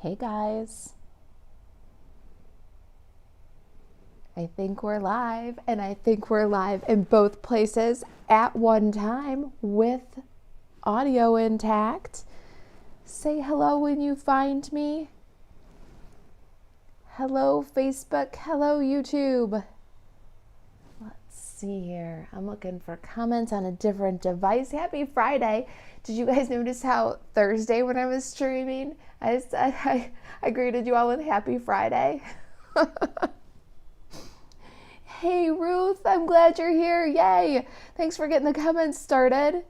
Hey guys, I think we're live, and I think we're live in both places at one time with audio intact. Say hello when you find me. Hello Facebook, hello YouTube. Let's see here. I'm looking for comments on a different device. Happy Friday. Did you guys notice how Thursday when I was streaming, I greeted you all with Happy Friday? Hey Ruth, I'm glad you're here. Yay. Thanks for getting the comments started.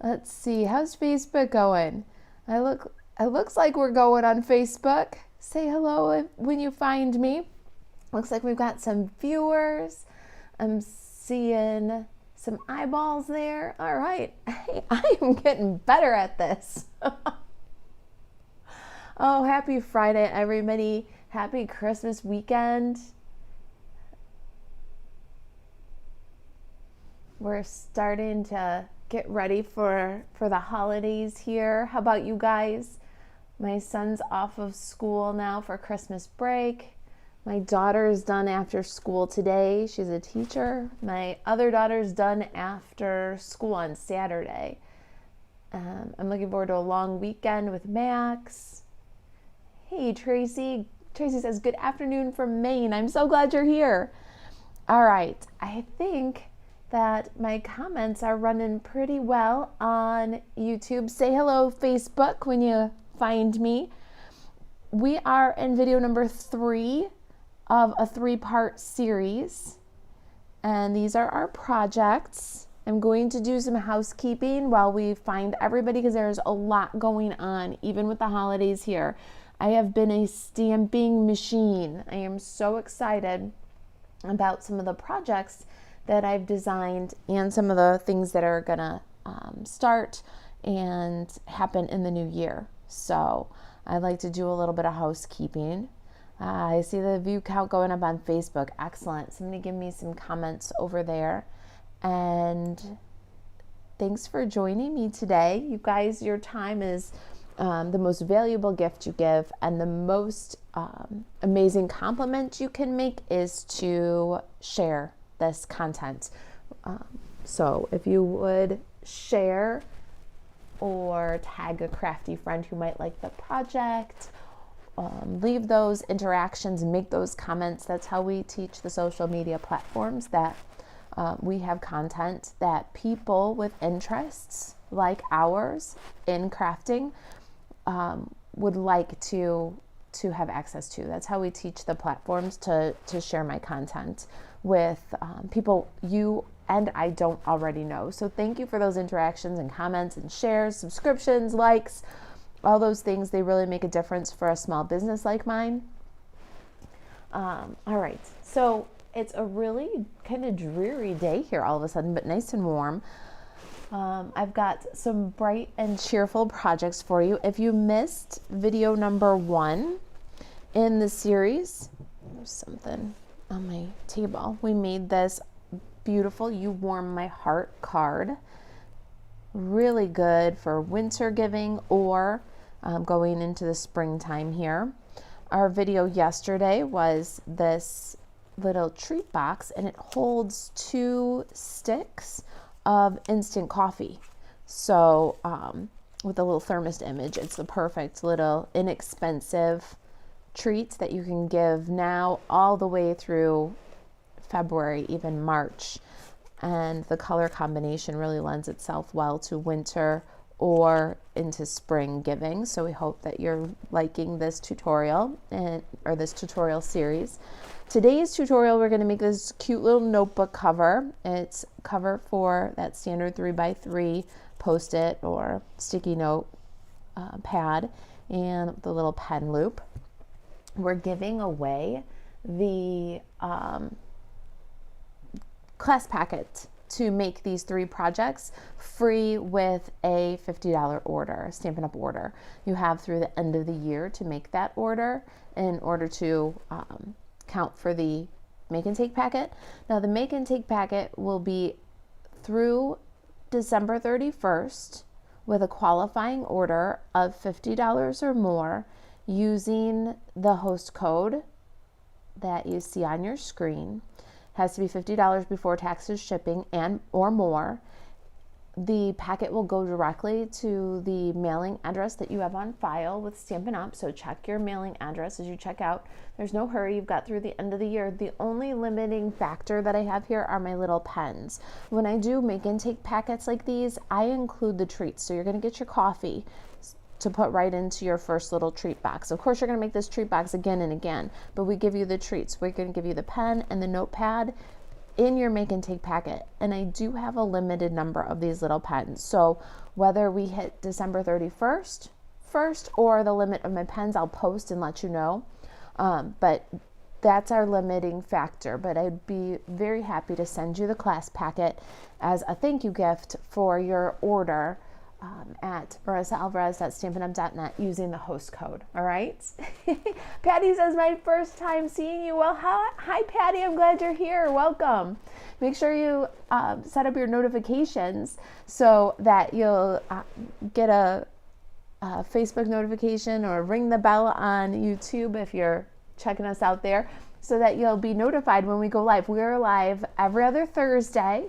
Let's see, how's Facebook going? It looks like we're going on Facebook. Say hello when you find me. Looks like we've got some viewers. I'm seeing some eyeballs there. All right. Hey, I am getting better at this. Oh, happy Friday, everybody. Happy Christmas weekend. We're starting to get ready for the holidays here. How about you guys? My son's off of school now for Christmas break. My daughter's done after school today. She's a teacher. My other daughter's done after school on Saturday. I'm looking forward to a long weekend with Max. Hey, Tracy. Tracy says, good afternoon from Maine. I'm so glad you're here. All right. I think that my comments are running pretty well on YouTube. Say hello, Facebook, when you find me. We are in video number 3 of a 3-part series, and these are our projects. I'm going to do some housekeeping while we find everybody because there's a lot going on, even with the holidays here. I have been a stamping machine. I am so excited about some of the projects that I've designed and some of the things that are gonna start and happen in the new year. So I'd like to do a little bit of housekeeping. I see the view count going up on Facebook. Excellent. Somebody give me some comments over there. And thanks for joining me today. You guys, your time is the most valuable gift you give, and the most amazing compliment you can make is to share this content. So if you would share or tag a crafty friend who might like the project, leave those interactions and make those comments. That's how we teach the social media platforms that we have content that people with interests like ours in crafting would like to have access to. That's how we teach the platforms to share my content with people you and I don't already know. So thank you for those interactions and comments and shares, subscriptions, likes, all those things. They really make a difference for a small business like mine. All right, so it's a really kind of dreary day here all of a sudden, but nice and warm. I've got some bright and cheerful projects for you. If you missed video number 1 in the series, there's something on my table. We made this beautiful You Warm My Heart card. Really good for winter giving or going into the springtime here. Our video yesterday was this little treat box, and it holds 2 sticks of instant coffee. So with a little thermos image, it's the perfect little inexpensive treats that you can give now all the way through February, even March. And the color combination really lends itself well to winter or into spring giving. So we hope that you're liking this tutorial or this tutorial series. Today's tutorial, we're going to make this cute little notebook cover. It's cover for that standard 3x3 Post-it or sticky note pad and the little pen loop. We're giving away the class packet to make these 3 projects free with a $50 order, Stampin' Up order. You have through the end of the year to make that order in order to count for the make and take packet. Now the make and take packet will be through December 31st with a qualifying order of $50 or more. using the host code that you see on your screen. It has to be $50 before taxes, shipping, and or more. The packet will go directly to the mailing address that you have on file with Stampin' Up. So check your mailing address as you check out. There's no hurry. You've got through the end of the year. The only limiting factor that I have here are my little pens. When I do make and take packets like these, I include the treats. So you're going to get your coffee to put right into your first little treat box. Of course, you're going to make this treat box again and again, but we give you the treats. We're going to give you the pen and the notepad in your make and take packet. And I do have a limited number of these little pens. So whether we hit December 31st first or the limit of my pens, I'll post and let you know. But that's our limiting factor. But I'd be very happy to send you the class packet as a thank you gift for your order at marisaalvarez.stampinup.net using the host code. All right. Patty says, my first time seeing you. Well, hi Patty, I'm glad you're here. Welcome. Make sure you set up your notifications so that you'll get a Facebook notification or ring the bell on YouTube if you're checking us out there, so that you'll be notified when we go live. We're live every other Thursday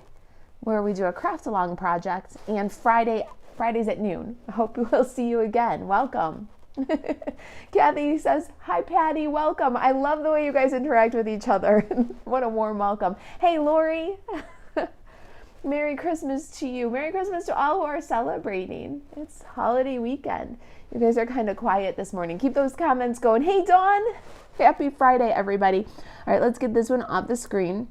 where we do a craft along project, and Fridays at noon. I hope we'll see you again. Welcome. Kathy says, hi Patty, welcome. I love the way you guys interact with each other. What a warm welcome. Hey Lori, Merry Christmas to you. Merry Christmas to all who are celebrating. It's holiday weekend. You guys are kind of quiet this morning. Keep those comments going. Hey Dawn, happy Friday everybody. All right, let's get this one off the screen.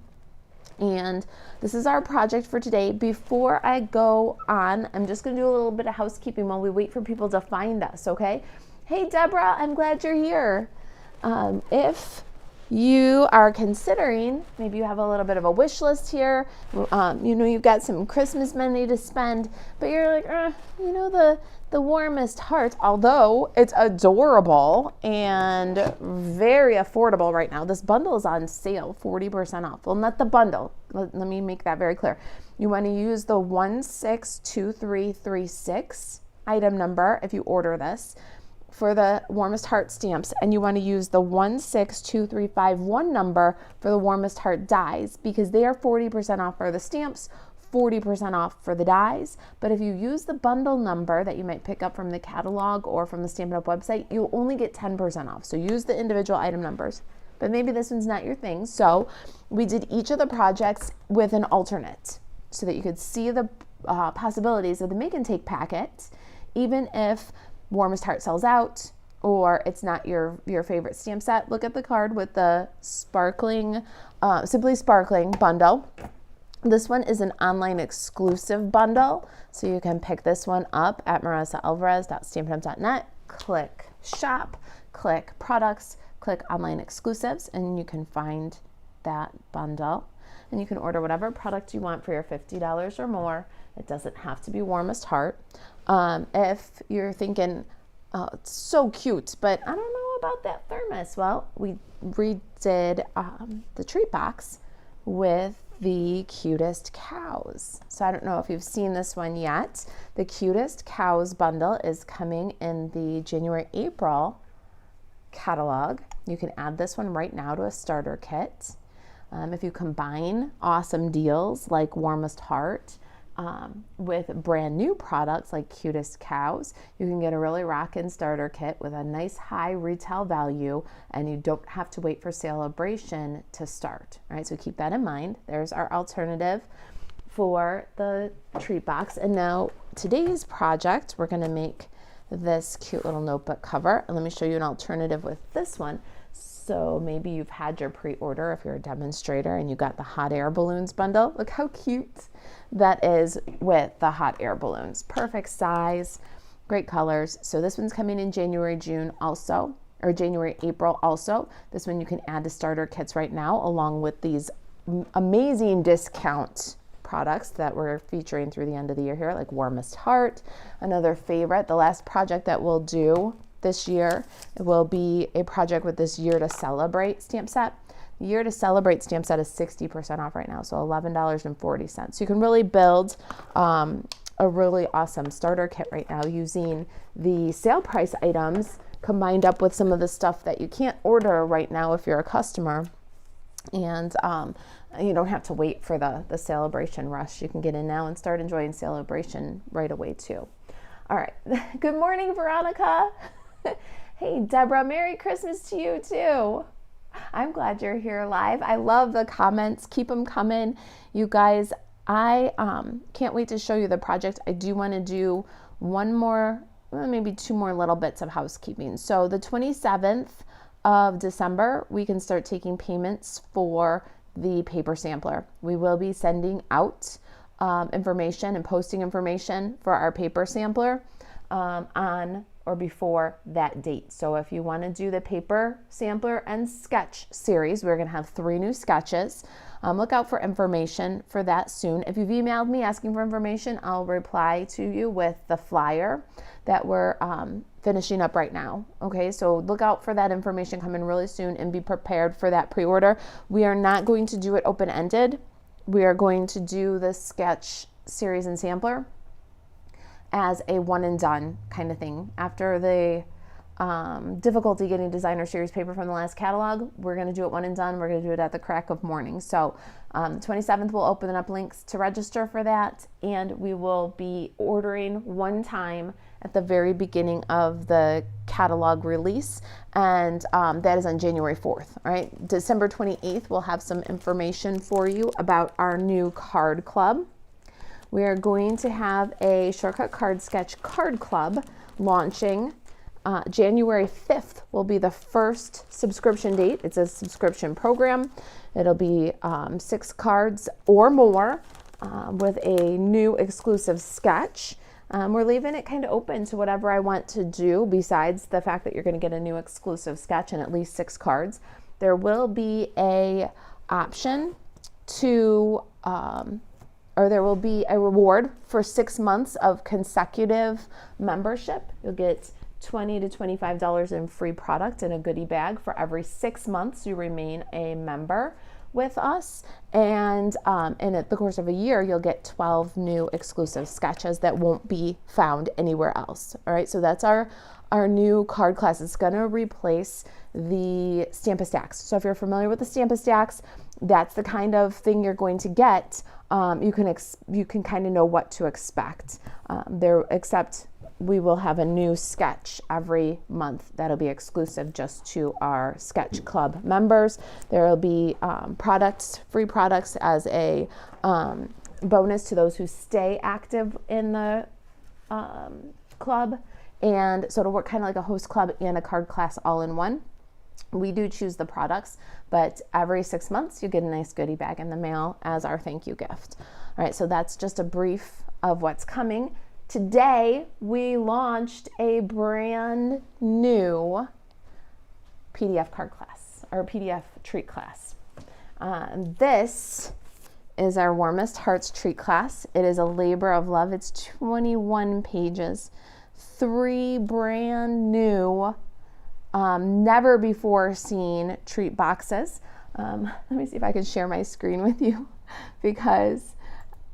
And this is our project for today. Before I go on, I'm just going to do a little bit of housekeeping while we wait for people to find us, okay? Hey, Deborah, I'm glad you're here. If you are considering, maybe you have a little bit of a wish list here, you've got some Christmas money to spend, but you're like, the Warmest Heart, although it's adorable and very affordable right now. This bundle is on sale, 40% off. Well, not the bundle. Let me make that very clear. You want to use the 162336 item number if you order this for the Warmest Heart stamps, and you want to use the 162351 number for the Warmest Heart dies, because they are 40% off for the stamps, 40% off for the dies. But if you use the bundle number that you might pick up from the catalog or from the Stampin' Up website, you'll only get 10% off. So use the individual item numbers. But maybe this one's not your thing. So we did each of the projects with an alternate so that you could see the possibilities of the make and take packet, even if Warmest Heart sells out or it's not your favorite stamp set. Look at the card with the sparkling, Simply Sparkling bundle. This one is an online exclusive bundle, so you can pick this one up at marisaalvarez.stampinup.net. Click shop, click products, click online exclusives, and you can find that bundle. And you can order whatever product you want for your $50 or more. It doesn't have to be Warmest Heart. If you're thinking, oh, it's so cute, but I don't know about that thermos. Well, we redid the treat box with the Cutest Cows. So I don't know if you've seen this one yet. The Cutest Cows bundle is coming in the January-April catalog. You can add this one right now to a starter kit. If you combine awesome deals like Warmest Heart with brand new products like Cutest Cows, you can get a really rockin' starter kit with a nice high retail value, and you don't have to wait for celebration to start. All right, so keep that in mind. There's our alternative for the treat box. And now today's project, we're gonna make this cute little notebook cover. And let me show you an alternative with this one. So maybe you've had your pre-order if you're a demonstrator and you got the hot air balloons bundle. Look how cute that is with the hot air balloons. Perfect size, great colors. So this one's coming in January, June also, or January, April also. This one you can add to starter kits right now, along with these amazing discount products that we're featuring through the end of the year here, like Warmest Heart, another favorite. The last project that we'll do this year, it will be a project with this Year to Celebrate stamp set. The Year to Celebrate stamp set is 60% off right now, so $11.40. So you can really build a really awesome starter kit right now using the sale price items combined up with some of the stuff that you can't order right now if you're a customer. And you don't have to wait for the celebration rush. You can get in now and start enjoying celebration right away too. All right. Good morning, Veronica. Hey, Deborah, Merry Christmas to you too. I'm glad you're here live. I love the comments. Keep them coming. You guys, I can't wait to show you the project. I do want to do one more, maybe two more little bits of housekeeping. So the 27th of December, we can start taking payments for the paper sampler. We will be sending out information and posting information for our paper sampler on or before that date. So if you want to do the paper sampler and sketch series, we're going to have 3 new sketches. Look out for information for that soon. If you've emailed me asking for information, I'll reply to you with the flyer that we're finishing up right now. Okay, so look out for that information coming really soon and be prepared for that pre-order. We are not going to do it open-ended. We are going to do the sketch series and sampler as a one and done kind of thing. After the difficulty getting designer series paper from the last catalog, we're going to do it one and done. We're going to do it at the crack of morning. So 27th, we'll open up links to register for that, and we will be ordering one time at the very beginning of the catalog release, and that is on January 4th. All right, December 28th, we'll have some information for you about our new card club. We are going to have a Shortcut Card Sketch Card Club launching. January 5th will be the first subscription date. It's a subscription program. It'll be 6 cards or more with a new exclusive sketch. We're leaving it kind of open to whatever I want to do besides the fact that you're going to get a new exclusive sketch and at least 6 cards. There will be a option to or there will be a reward for 6 months of consecutive membership. You'll get $20 to $25 in free product in a goodie bag for every 6 months you remain a member with us. And in the course of a year, you'll get 12 new exclusive sketches that won't be found anywhere else. All right, so that's our new card class. It's going to replace the Stamp-A-Stacks. So if you're familiar with the Stamp-A-Stacks, that's the kind of thing you're going to get. You can kind of know what to expect except we will have a new sketch every month that'll be exclusive just to our sketch club members. There will be free products as a bonus to those who stay active in the club. And so it'll work kind of like a host club and a card class all in one. We do choose the products, but every 6 months you get a nice goodie bag in the mail as our thank you gift. All right, so that's just a brief of what's coming. Today, we launched a brand new PDF card class, or PDF treat class. This is our Warmest Hearts treat class. It is a labor of love. It's 21 pages, 3 brand new, never before seen treat boxes. Let me see if I can share my screen with you, because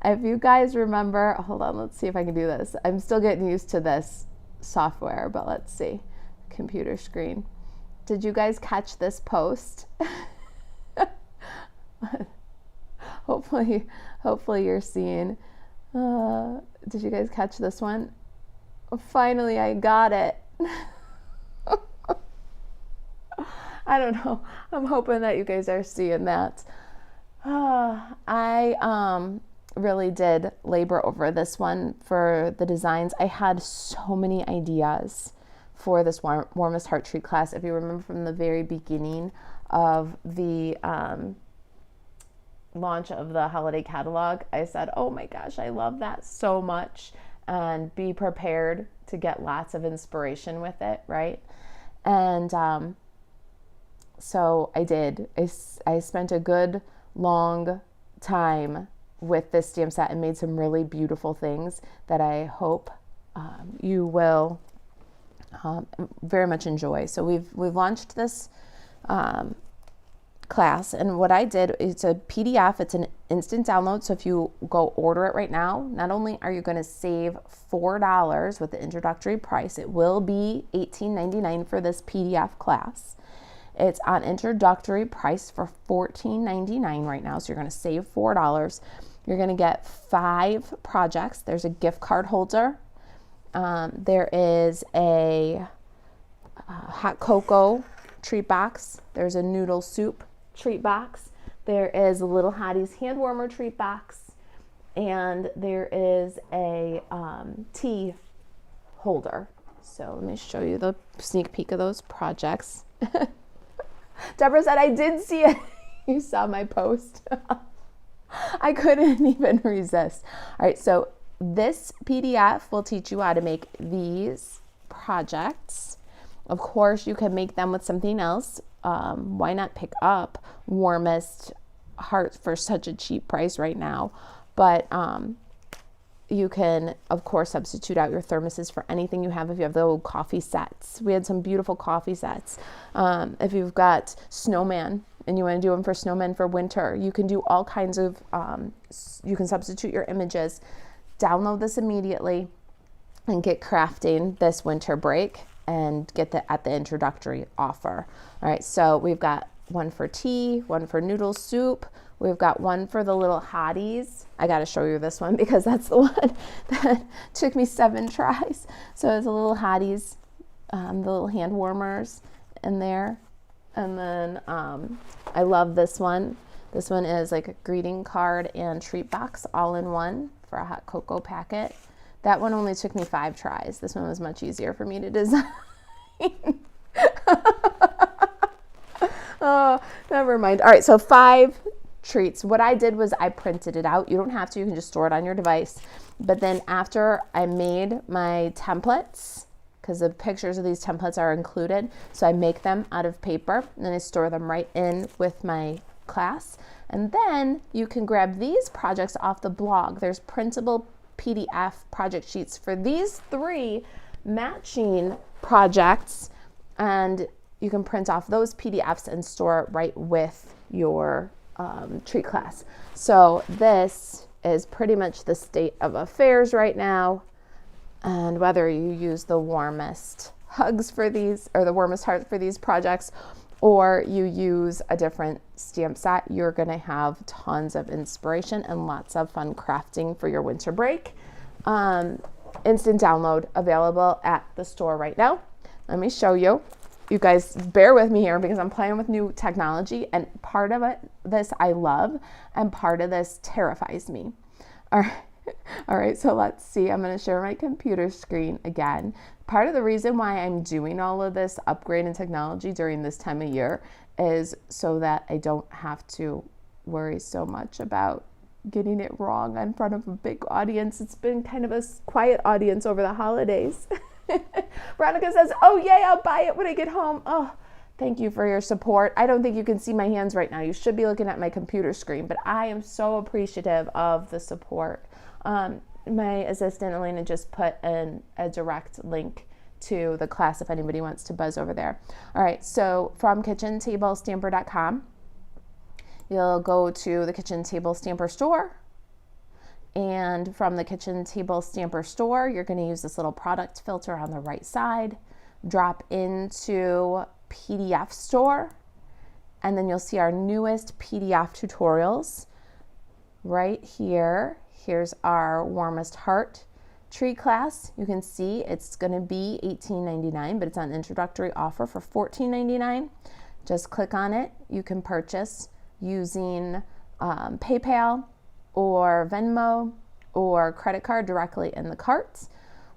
if you guys remember, hold on, let's see if I can do this. I'm still getting used to this software, but let's see. Computer screen. Did you guys catch this post? Hopefully you're seeing. Did you guys catch this one? Finally, I got it. I don't know. I'm hoping that you guys are seeing that. I really did labor over this one for the designs. I had so many ideas for this Warmest Heart treat class. If you remember from the very beginning of the launch of the holiday catalog, I said, oh my gosh, I love that so much, and be prepared to get lots of inspiration with it, right? And so I did. I spent a good long time with this stamp set and made some really beautiful things that I hope you will very much enjoy. So we've launched this class, and what I did, it's a PDF. It's an instant download. So if you go order it right now, not only are you going to save $4 with the introductory price, it will be $18.99 for this PDF class. It's on introductory price for $14.99 right now. So you're going to save $4. You're going to get 5 projects. There's a gift card holder. There is a hot cocoa treat box. There's a noodle soup treat box. There is a Little Hottie's hand warmer treat box. And there is a tea holder. So let me show you the sneak peek of those projects. Deborah said, I did see it. You saw my post. I couldn't even resist. All right, so this PDF will teach you how to make these projects. Of course, you can make them with something else. Why not pick up Warmest Heart for such a cheap price right now? But you can, of course, substitute out your thermoses for anything you have. If you have the old coffee sets, we had some beautiful coffee sets. If you've got snowman and you want to do them for snowmen for winter, you can do all kinds of, you can substitute your images. Download this immediately and get crafting this winter break and get that at the introductory offer. All right, so we've got one for tea, one for noodle soup. We've got one for the Little Hotties. I got to show you this one because that's the one that took me 7 tries. So it's a Little Hotties, the little hand warmers in there. And then I love this one. This one is like a greeting card and treat box all in one for a hot cocoa packet. That one only took me 5 tries. This one was much easier for me to design. Oh, never mind. All right, so 5 treats. What I did was I printed it out. You don't have to, you can just store it on your device. But then after I made my templates, because the pictures of these templates are included, so I make them out of paper and then I store them right in with my class. And then you can grab these projects off the blog. There's printable PDF project sheets for these 3 matching projects, and you can print off those PDFs and store it right with your treat class. So this is pretty much the state of affairs right now. And whether you use the warmest hugs for these or the warmest heart for these projects, or you use a different stamp set, you're going to have tons of inspiration and lots of fun crafting for your winter break. Instant download available at the store right now. Let me show you. You guys bear with me here because I'm playing with new technology, and part of this I love and part of this terrifies me. All right, so let's see. I'm going to share my computer screen again. Part of the reason why I'm doing all of this upgrade in technology during this time of year is so that I don't have to worry so much about getting it wrong in front of a big audience. It's been kind of a quiet audience over the holidays. Veronica says, oh yay, I'll buy it when I get home. Oh, thank you for your support. I don't think you can see my hands right now. You should be looking at my computer screen, but I am so appreciative of the support. My assistant Elena just put in a direct link to the class if anybody wants to buzz over there. All right, so from kitchentablestamper.com, you'll go to the Kitchen Table Stamper store. And from the Kitchen Table Stamper store, you're going to use this little product filter on the right side, drop into PDF store, and then you'll see our newest PDF tutorials right here. Here's our Warmest Heart tree class. You can see it's going to be $18.99, but it's on introductory offer for $14.99. Just click on it. You can purchase using PayPal or Venmo or credit card directly in the carts.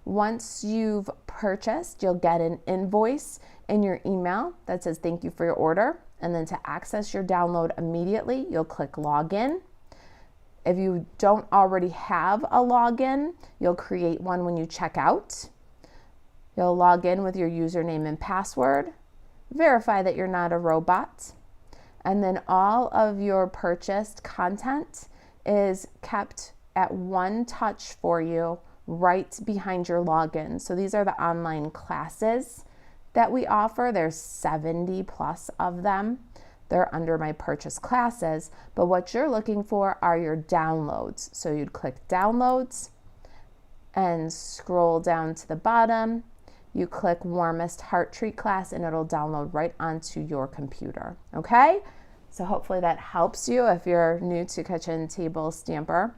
Once you've purchased, you'll get an invoice in your email that says thank you for your order. And then to access your download immediately, you'll click login. If you don't already have a login, you'll create one when you check out. You'll log in with your username and password, verify that you're not a robot, and then all of your purchased content is kept at one touch for you right behind your login. So these are the online classes that we offer. There's 70 plus of them. they're under my purchase classes. But what you're looking for are your downloads. So you'd click downloads and scroll down to the bottom. You click Warmest Heart Treat class and it'll download right onto your computer, okay? So hopefully that helps you if you're new to Kitchen Table Stamper.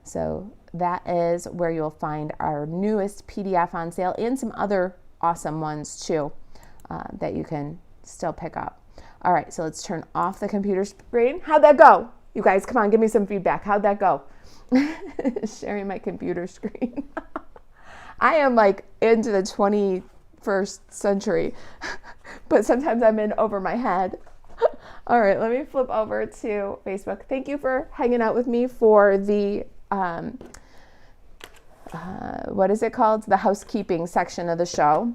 So that is where you'll find our newest PDF on sale and some other awesome ones too that you can still pick up. All right, so let's turn off the computer screen. How'd that go? You guys, come on, give me some feedback. How'd that go? Sharing my computer screen. I am like into the 21st century, but sometimes I'm in over my head. All right, let me flip over to Facebook. Thank you for hanging out with me for the, what is it called? The housekeeping section of the show.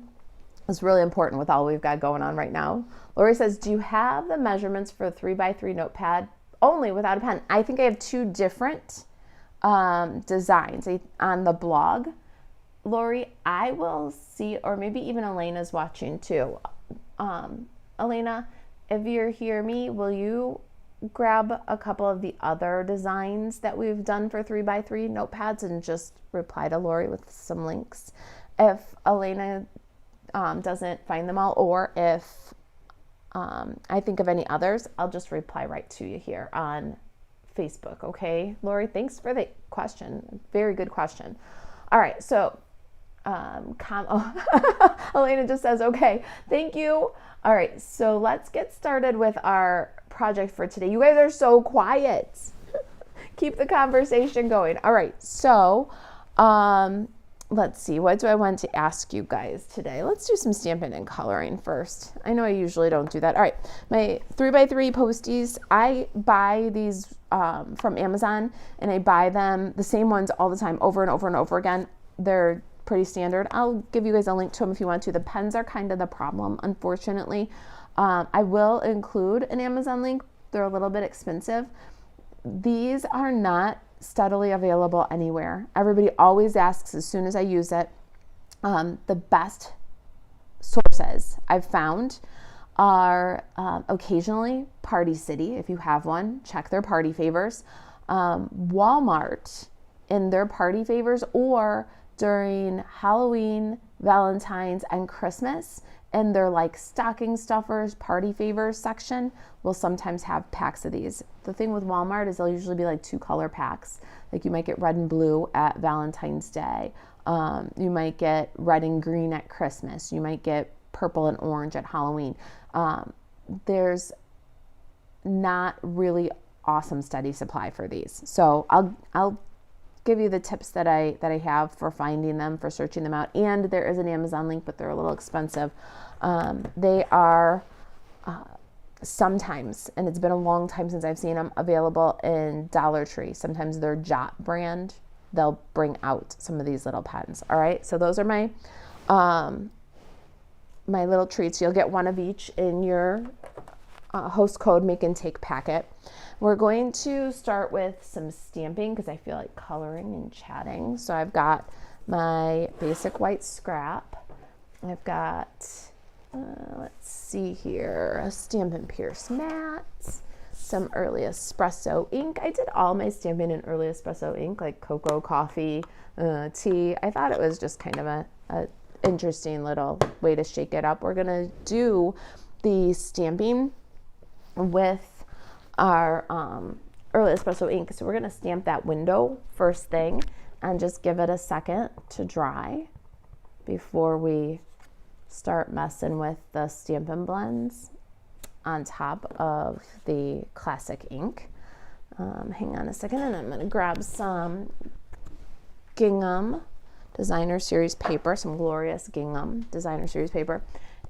It's really important with all we've got going on right now. Lori says, do you have the measurements for a 3x3 notepad only without a pen? I think I have two different designs on the blog. Lori, I will see, or maybe even Elena's watching too. Elena, if you hear me, will you grab a couple of the other designs that we've done for 3x3 notepads and just reply to Lori with some links? If Elena doesn't find them all, or if I think of any others, I'll just reply right to you here on Facebook, okay? Lori, thanks for the question. Very good question. All right, so Elena just says, okay, thank you. All right, so let's get started with our project for today. You guys are so quiet. Keep the conversation going. All right, so let's see. What do I want to ask you guys today? Let's do some stamping and coloring first. I know I usually don't do that. All right, my 3x3 posties, I buy these from Amazon, and I buy them, the same ones all the time, over and over and over again. They're pretty standard. I'll give you guys a link to them if you want to. The pens are kind of the problem, unfortunately. I will include an Amazon link. They're a little bit expensive. These are not steadily available anywhere. Everybody always asks as soon as I use it. The best sources I've found are occasionally Party City. If you have one, check their party favors. Walmart in their party favors, or during Halloween, Valentine's, and Christmas, and their like stocking stuffers, party favors section will sometimes have packs of these. The thing with Walmart is they'll usually be like 2 color packs. Like you might get red and blue at Valentine's Day. You might get red and green at Christmas. You might get purple and orange at Halloween. There's not really awesome steady supply for these. So I'll give you the tips that I have for finding them, for searching them out. And there is an Amazon link, but they're a little expensive. They are sometimes, and it's been a long time since I've seen them, available in Dollar Tree. Sometimes their Jot brand, they'll bring out some of these little pens. All right, so those are my my little treats. You'll get one of each in your host code make and take packet. We're going to start with some stamping because I feel like coloring and chatting. So I've got my basic white scrap. I've got, let's see here, a Stampin' Pierce mat, some early espresso ink. I did all my stamping in early espresso ink, like cocoa, coffee, tea. I thought it was just kind of a interesting little way to shake it up. We're gonna do the stamping with our early espresso ink. So we're gonna stamp that window first thing and just give it a second to dry before we start messing with the Stampin' Blends on top of the classic ink. Hang on a second, and I'm gonna grab some gingham designer series paper, some glorious gingham designer series paper.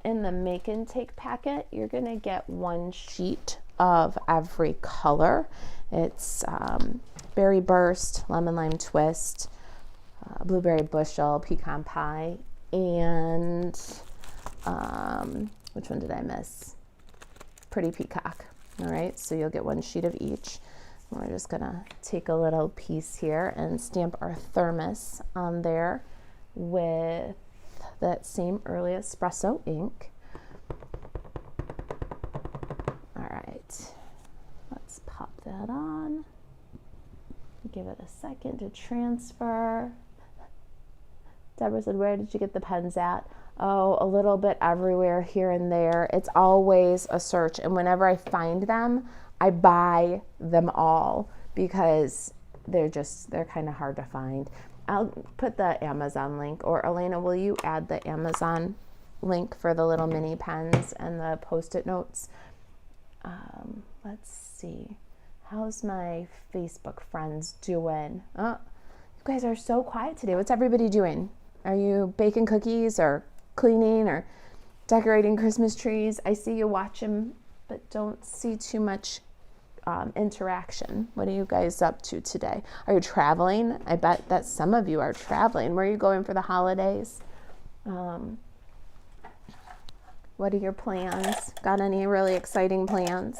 In the make and take packet, you're gonna get 1 sheet of every color. It's berry burst, lemon lime twist, blueberry bushel, pecan pie, and which one did I miss? Pretty peacock. All right, so you'll get 1 sheet of each. We're just gonna take a little piece here and stamp our thermos on there with that same early espresso ink. All right. right, let's pop that on. Give it a second to transfer. Deborah said, where did you get the pens at? Oh, a little bit everywhere, here and there. It's always a search. And whenever I find them, I buy them all because they're kind of hard to find. I'll put the Amazon link, or Elena, will you add the Amazon link for the little mini pens and the Post-it notes? Let's see. How's my Facebook friends doing? Oh, you guys are so quiet today. What's everybody doing? Are you baking cookies or cleaning or decorating Christmas trees? I see you watching, but don't see too much interaction. What are you guys up to today? Are you traveling? I bet that some of you are traveling. Where are you going for the holidays? What are your plans? Got any really exciting plans?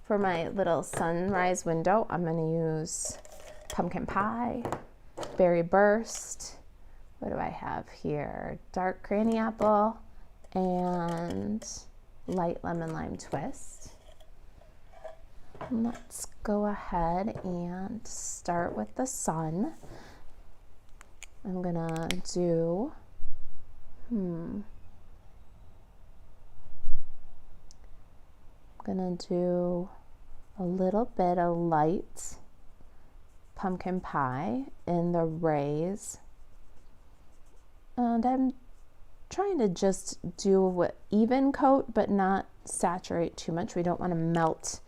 For my little sunrise window, I'm going to use pumpkin pie, berry burst. What do I have here? Dark granny apple and light lemon lime twist. Let's go ahead and start with the sun. I'm gonna do, I'm gonna do a little bit of light pumpkin pie in the rays. And I'm trying to just do an even coat, but not saturate too much. We don't want to melt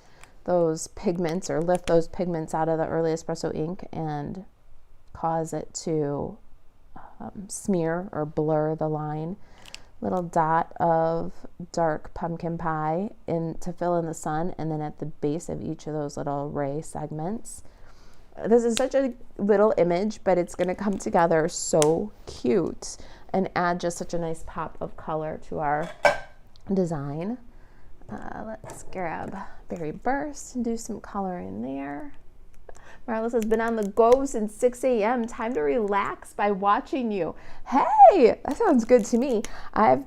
those pigments or lift those pigments out of the early espresso ink and cause it to smear or blur the line. Little dot of dark pumpkin pie to fill in the sun, and then at the base of each of those little ray segments. This is such a little image, but it's going to come together so cute and add just such a nice pop of color to our design. Let's grab Berry Burst and do some color in there. Marlis has been on the go since 6 a.m. Time to relax by watching you. Hey, that sounds good to me. I've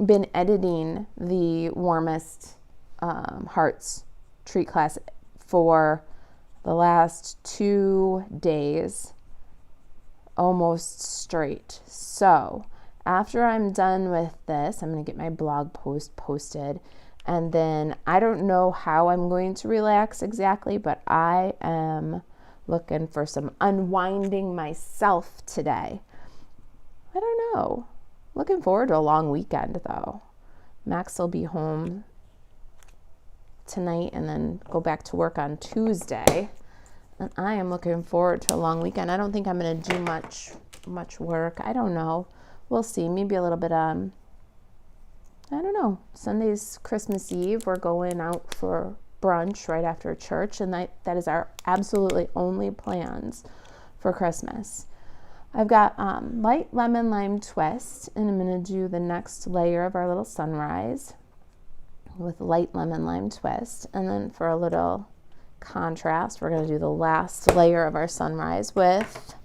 been editing the Warmest Hearts treat class for the last 2 days, almost straight. So after I'm done with this, I'm going to get my blog post posted. And then I don't know how I'm going to relax exactly, but I am looking for some unwinding myself today. I don't know. Looking forward to a long weekend though. Max will be home tonight and then go back to work on Tuesday. And I am looking forward to a long weekend. I don't think I'm going to do much work. I don't know. We'll see. Maybe a little bit I don't know. Sunday's Christmas Eve. We're going out for brunch right after church, and that is our absolutely only plans for Christmas. I've got light lemon lime twist, and I'm going to do the next layer of our little sunrise with light lemon lime twist. And then for a little contrast, we're going to do the last layer of our sunrise with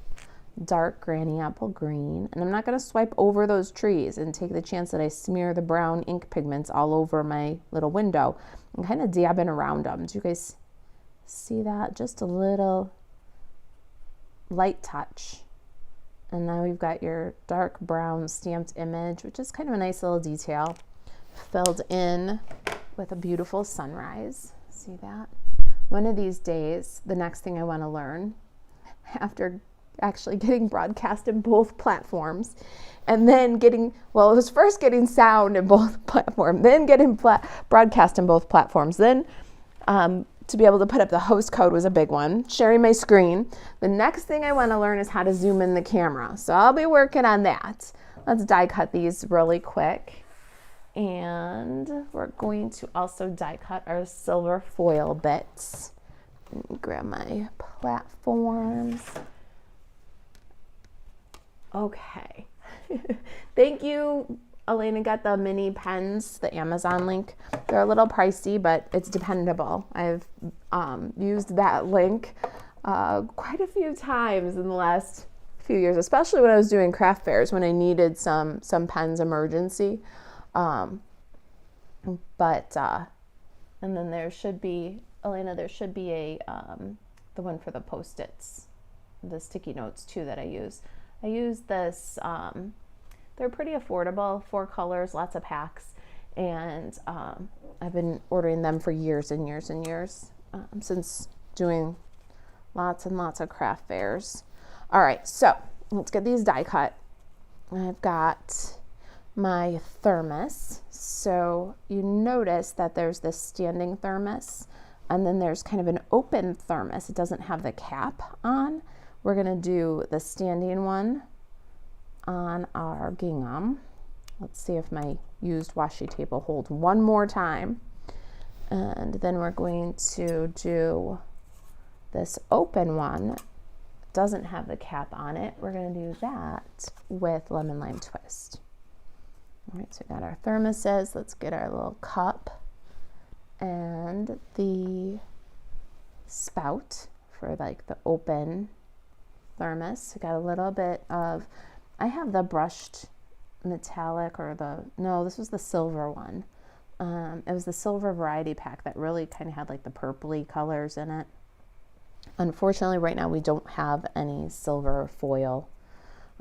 dark granny apple green. And I'm not going to swipe over those trees and take the chance that I smear the brown ink pigments all over my little window. I'm kind of dabbing around them. Do you guys see that? Just a little light touch. And now we've got your dark brown stamped image, which is kind of a nice little detail, filled in with a beautiful sunrise. See that? One of these days, the next thing I want to learn, after actually getting broadcast in both platforms, and then it was first getting sound in both platforms, then getting broadcast in both platforms, then to be able to put up the host code was a big one, sharing my screen. The next thing I want to learn is how to zoom in the camera, so I'll be working on that. Let's die cut these really quick, and we're going to also die cut our silver foil bits. Let me grab my platforms. Okay. Thank you. Elena got the mini pens, the Amazon link. They're a little pricey, but it's dependable. I've used that link quite a few times in the last few years, especially when I was doing craft fairs, when I needed some pens emergency. But And then there should be, Elena, there should be a, the one for the Post-its, the sticky notes too that I use. I use this, they're pretty affordable, 4 colors, lots of packs. And I've been ordering them for years and years and years, since doing lots and lots of craft fairs. All right, so let's get these die cut. I've got my thermos. So you notice that there's this standing thermos, and then there's kind of an open thermos. It doesn't have the cap on. We're gonna do the standing one on our gingham. Let's see if my used washi tape will hold one more time. And then we're going to do this open one. It doesn't have the cap on it. We're gonna do that with lemon lime twist. All right, so we got our thermoses. Let's get our little cup and the spout for like the open thermos. We got a little bit of, I have the brushed metallic, or no, this was the silver one. It was the silver variety pack that really kind of had like the purpley colors in it. Unfortunately, right now we don't have any silver foil.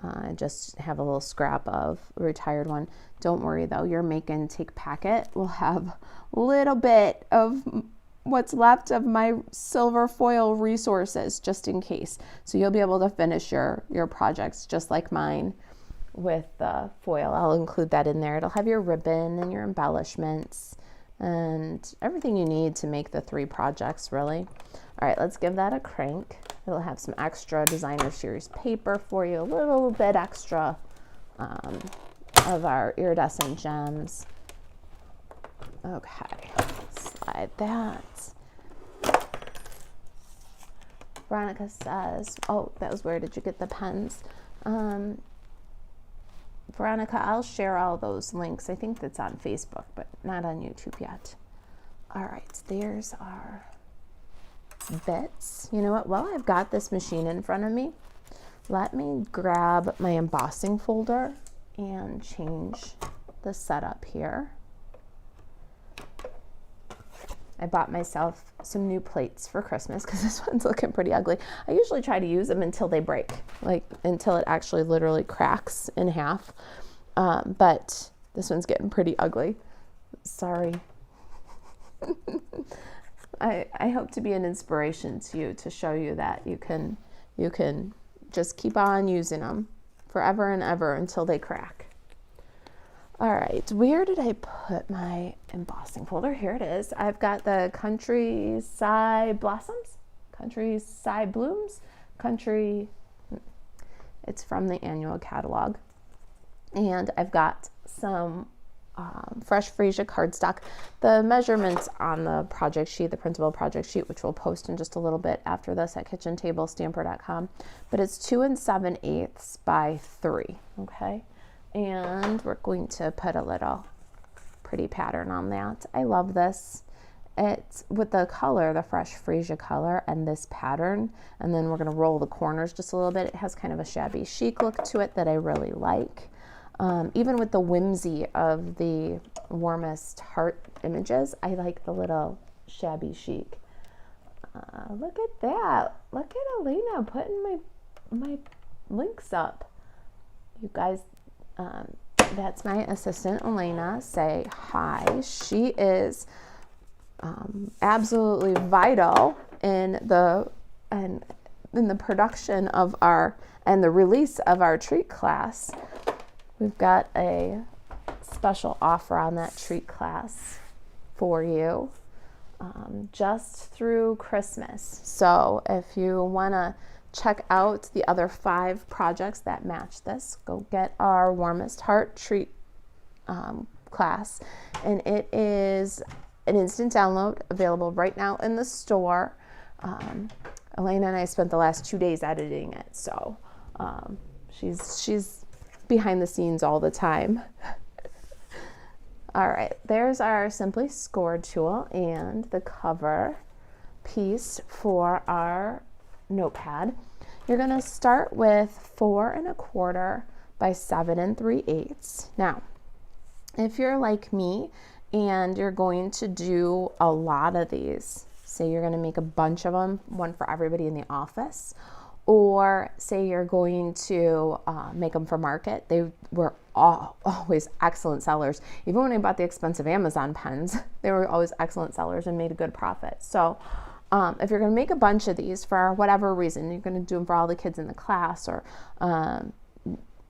I just have a little scrap of a retired one. Don't worry though, your make and take packet will have a little bit of what's left of my silver foil resources just in case. So you'll be able to finish your projects just like mine with the foil. I'll include that in there. It'll have your ribbon and your embellishments and everything you need to make the 3 projects really. All right, let's give that a crank. It'll have some extra designer series paper for you, a little bit extra of our iridescent gems. Okay, slide that. Veronica says, oh, that was where did you get the pens? Veronica, I'll share all those links. I think that's on Facebook, but not on YouTube yet. All right, there's our bits. You know what? While I've got this machine in front of me, let me grab my embossing folder and change the setup here. I bought myself some new plates for Christmas because this one's looking pretty ugly. I usually try to use them until they break, like until it actually literally cracks in half. But this one's getting pretty ugly. Sorry. I hope to be an inspiration to you, to show you that you can just keep on using them forever and ever until they crack. All right, where did I put my embossing folder? Here it is. I've got the Countryside Blossoms, Countryside Blooms, it's from the annual catalog. And I've got some fresh freesia cardstock. The measurements on the project sheet, the printable project sheet, which we'll post in just a little bit after this at kitchentablestamper.com, but it's 2 7/8 by 3, okay? And we're going to put a little pretty pattern on that. I love this. It's with the color, the fresh freesia color, and this pattern, and then we're gonna roll the corners just a little bit. It has kind of a shabby chic look to it that I really like. Even with the whimsy of the Warmest Heart images, I like the little shabby chic. Look at that. Look at Elena putting my links up. You guys, that's my assistant, Elena. Say hi. She is absolutely vital in the production of and the release of our treat class. We've got a special offer on that treat class for you just through Christmas. So if you want to check out the other 5 projects that match this, go get our Warmest Heart treat class. And it is an instant download available right now in the store. Elena and I spent the last 2 days editing it, so she's behind the scenes all the time. All right, there's our Simply Scored tool and the cover piece for our notepad. You're gonna start with 4 1/4 by 7 3/8. Now, if you're like me and you're going to do a lot of these. Say you're going to make a bunch of them, one for everybody in the office, or say you're going to make them for market. They were always excellent sellers. Even when I bought the expensive Amazon pens, they were always excellent sellers and made a good profit. So if you're going to make a bunch of these for whatever reason, you're going to do them for all the kids in the class, or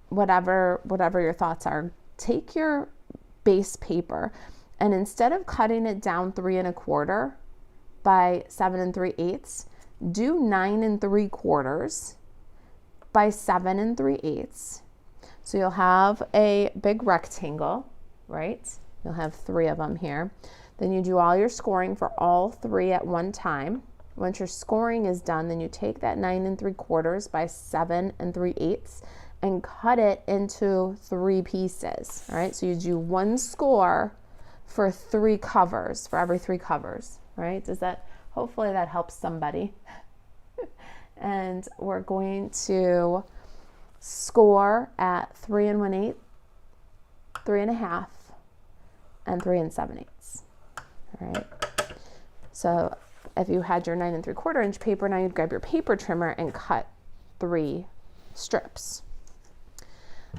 whatever your thoughts are, take your base paper, and instead of cutting it down 3 1/4 by 7 3/8, do 9 3/4 by 7 3/8. So you'll have a big rectangle, right? You'll have 3 of them here. Then you do all your scoring for all 3 at one time. Once your scoring is done, then you take that 9 3/4 by 7 3/8 and cut it into 3 pieces. All right, so you do 1 score for 3 covers, for every 3 covers, right? Hopefully that helps somebody. And we're going to score at 3 1/8, 3 1/2, and 3 7/8. All right. So if you had your 9 3/4 inch paper, now you'd grab your paper trimmer and cut 3 strips.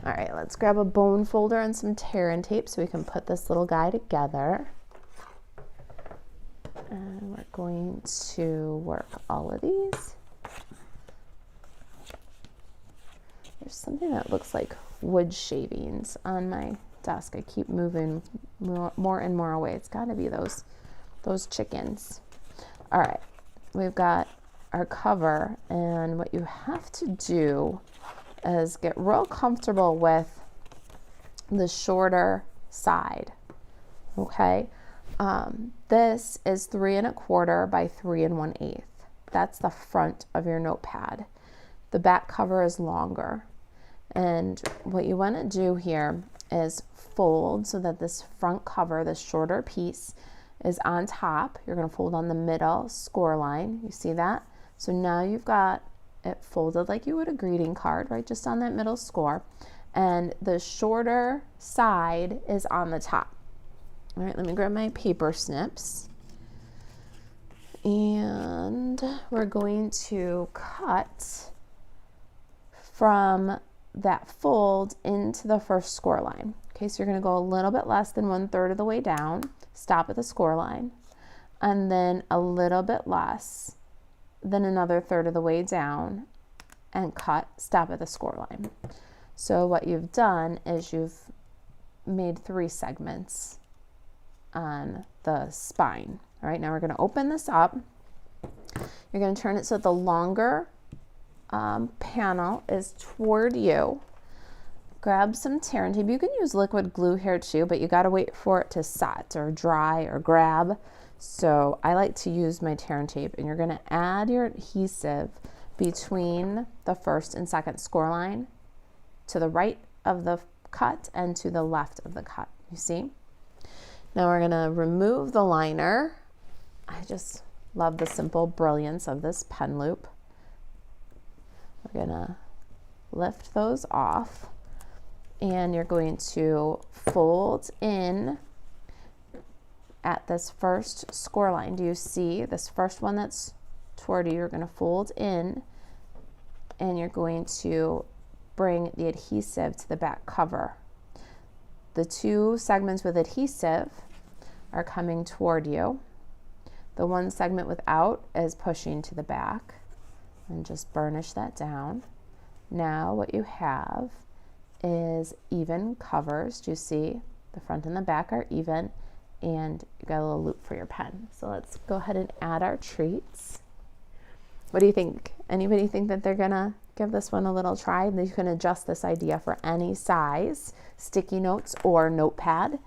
All right, let's grab a bone folder and some tear and tape so we can put this little guy together. And we're going to work all of these. There's something that looks like wood shavings on my desk. I keep moving more and more away. It's got to be those chickens. All right, we've got our cover, and what you have to do is get real comfortable with the shorter side. Okay, this is 3 1/4 by 3 1/8. That's the front of your notepad. The back cover is longer, and what you want to do here is fold so that this front cover, this shorter piece, is on top. You're going to fold on the middle score line. You see that? So now you've got it folded like you would a greeting card, right? Just on that middle score. And the shorter side is on the top. All right, let me grab my paper snips. And we're going to cut from that fold into the first score line. Okay, so you're going to go a little bit less than 1/3 of the way down, stop at the score line, and then a little bit less than another 1/3 of the way down, and cut, stop at the score line. So what you've done is you've made 3 segments on the spine. All right, now we're going to open this up. You're going to turn it so that the longer panel is toward you. Grab some tear and tape. You can use liquid glue here too, but you got to wait for it to set or dry or grab. So I like to use my tear and tape, and you're going to add your adhesive between the first and second score line to the right of the cut and to the left of the cut. You see? Now we're going to remove the liner. I just love the simple brilliance of this pen loop. We're going to lift those off, and you're going to fold in at this first score line. Do you see this first one that's toward you? You're going to fold in, and you're going to bring the adhesive to the back cover. The 2 segments with adhesive are coming toward you. The 1 segment without is pushing to the back, and just burnish that down. Now what you have is even covers. Do you see? The front and the back are even, and you got a little loop for your pen. So let's go ahead and add our treats. What do you think? Anybody think that they're gonna give this one a little try? And you can adjust this idea for any size, sticky notes or notepad.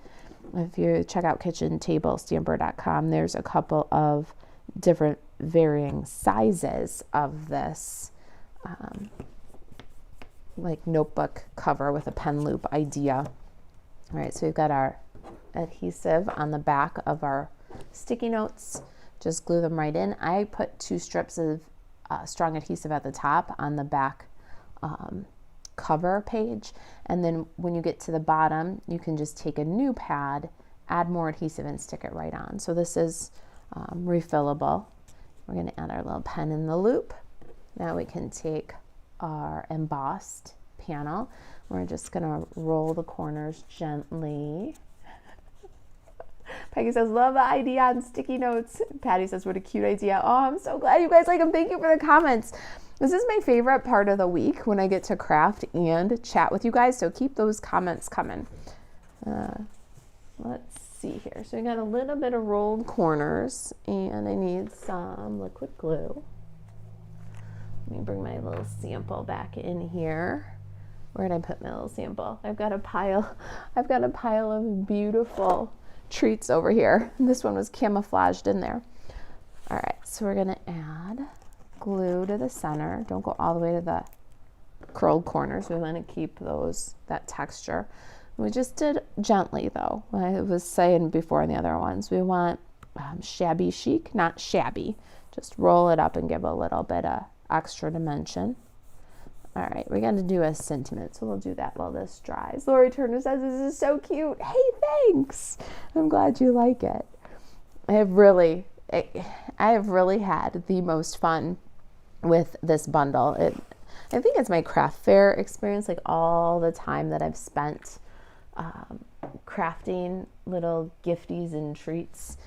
If you check out kitchentablestamper.com, there's a couple of different varying sizes of this like notebook cover with a pen loop idea. All right, so we've got our adhesive on the back of our sticky notes. Just glue them right in. I put 2 strips of strong adhesive at the top on the back cover page, and then when you get to the bottom, you can just take a new pad add more adhesive and stick it right on. So this is refillable. We're going to add our little pen in the loop. Now we can take our embossed panel. We're just going to roll the corners gently. Peggy says, love the idea on sticky notes. Patty says, what a cute idea. Oh, I'm so glad you guys like them. Thank you for the comments. This is my favorite part of the week when I get to craft and chat with you guys. So keep those comments coming. Let's see here. So we got a little bit of rolled corners and I need some liquid glue. Let me bring my little sample back in here. Where did I put my little sample? I've got a pile of beautiful treats over here. This one was camouflaged in there. All right, so we're gonna add glue to the center. Don't go all the way to the curled corners. We want to keep that texture. We just did gently though. I was saying before in the other ones, we want shabby chic, not shabby. Just roll it up and give a little bit of extra dimension. All right, we're going to do a sentiment, so we'll do that while this dries. Lori Turner says, this is so cute. Hey, thanks. I'm glad you like it. I have really had the most fun with this bundle. I think it's my craft fair experience, like all the time that I've spent crafting little gifties and treats.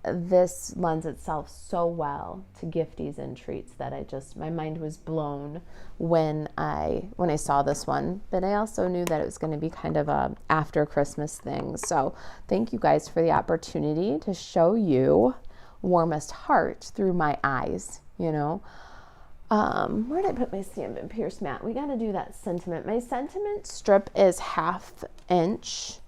This lends itself so well to gifties and treats that my mind was blown when I saw this one. But I also knew that it was going to be kind of a after Christmas thing. So thank you guys for the opportunity to show you Warmest Heart through my eyes, you know. Where did I put my Stampin' Pierce mat? We got to do that sentiment. My sentiment strip is 1/2 inch.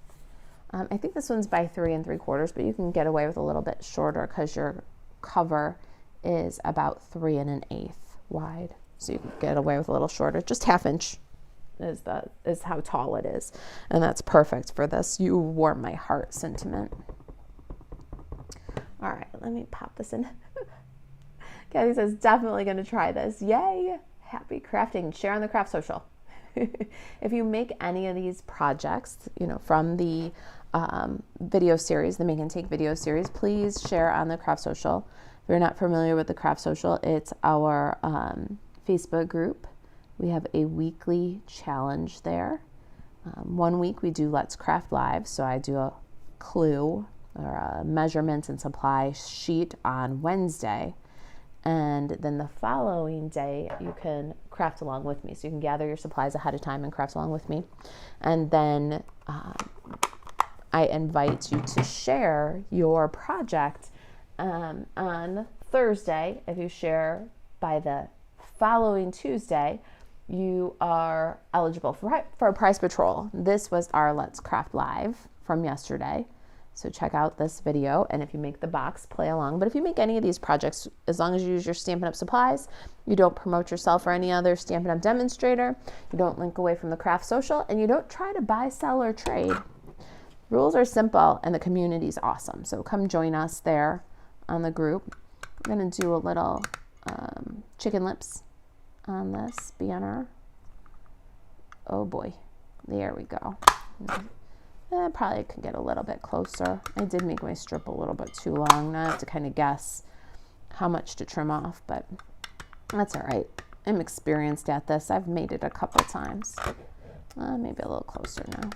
I think this one's by 3 3/4, but you can get away with a little bit shorter because your cover is about 3 1/8 wide. So you can get away with a little shorter. Just 1/2 inch is how tall it is. And that's perfect for this You Warm My Heart sentiment. All right, let me pop this in. Kathy says, definitely going to try this. Yay. Happy crafting. Share on the Craft Social. If you make any of these projects, you know, from the video series, the Make and Take video series, please share on the Craft Social. If you're not familiar with the Craft Social, it's our Facebook group. We have a weekly challenge there. 1 week we do Let's Craft Live, so I do a clue or a measurements and supply sheet on Wednesday. And then the following day, you can craft along with me. So you can gather your supplies ahead of time and craft along with me. And then I invite you to share your project on Thursday. If you share by the following Tuesday, you are eligible for a prize patrol. This was our Let's Craft Live from yesterday. So check out this video, and if you make the box, play along. But if you make any of these projects, as long as you use your Stampin' Up! Supplies, you don't promote yourself or any other Stampin' Up! Demonstrator, you don't link away from the Craft Social, and you don't try to buy, sell, or trade. Rules are simple, and the community's awesome. So come join us there on the group. I'm going to do a little chicken lips on this banner. Oh boy, there we go. I probably could get a little bit closer. I did make my strip a little bit too long. Now I have to kind of guess how much to trim off, but that's all right. I'm experienced at this. I've made it a couple times. Maybe a little closer now.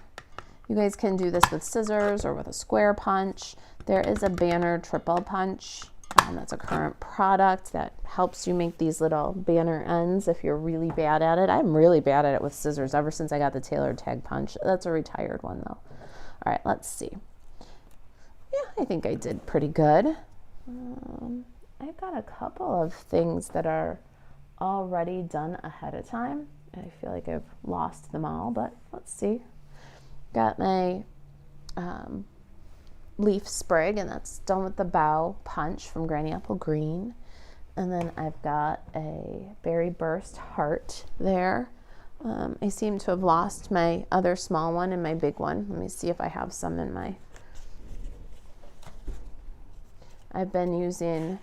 You guys can do this with scissors or with a square punch. There is a banner triple punch. That's a current product that helps you make these little banner ends if you're really bad at it. I'm really bad at it with scissors ever since I got the tailored tag punch. That's a retired one though. All right, let's see. Yeah, I think I did pretty good. I've got a couple of things that are already done ahead of time. I feel like I've lost them all, but let's see. Got my leaf sprig, and that's done with the bow punch from Granny Apple Green. And then I've got a berry burst heart there. I seem to have lost my other small one and my big one. Let me see if I have some in my... I've been using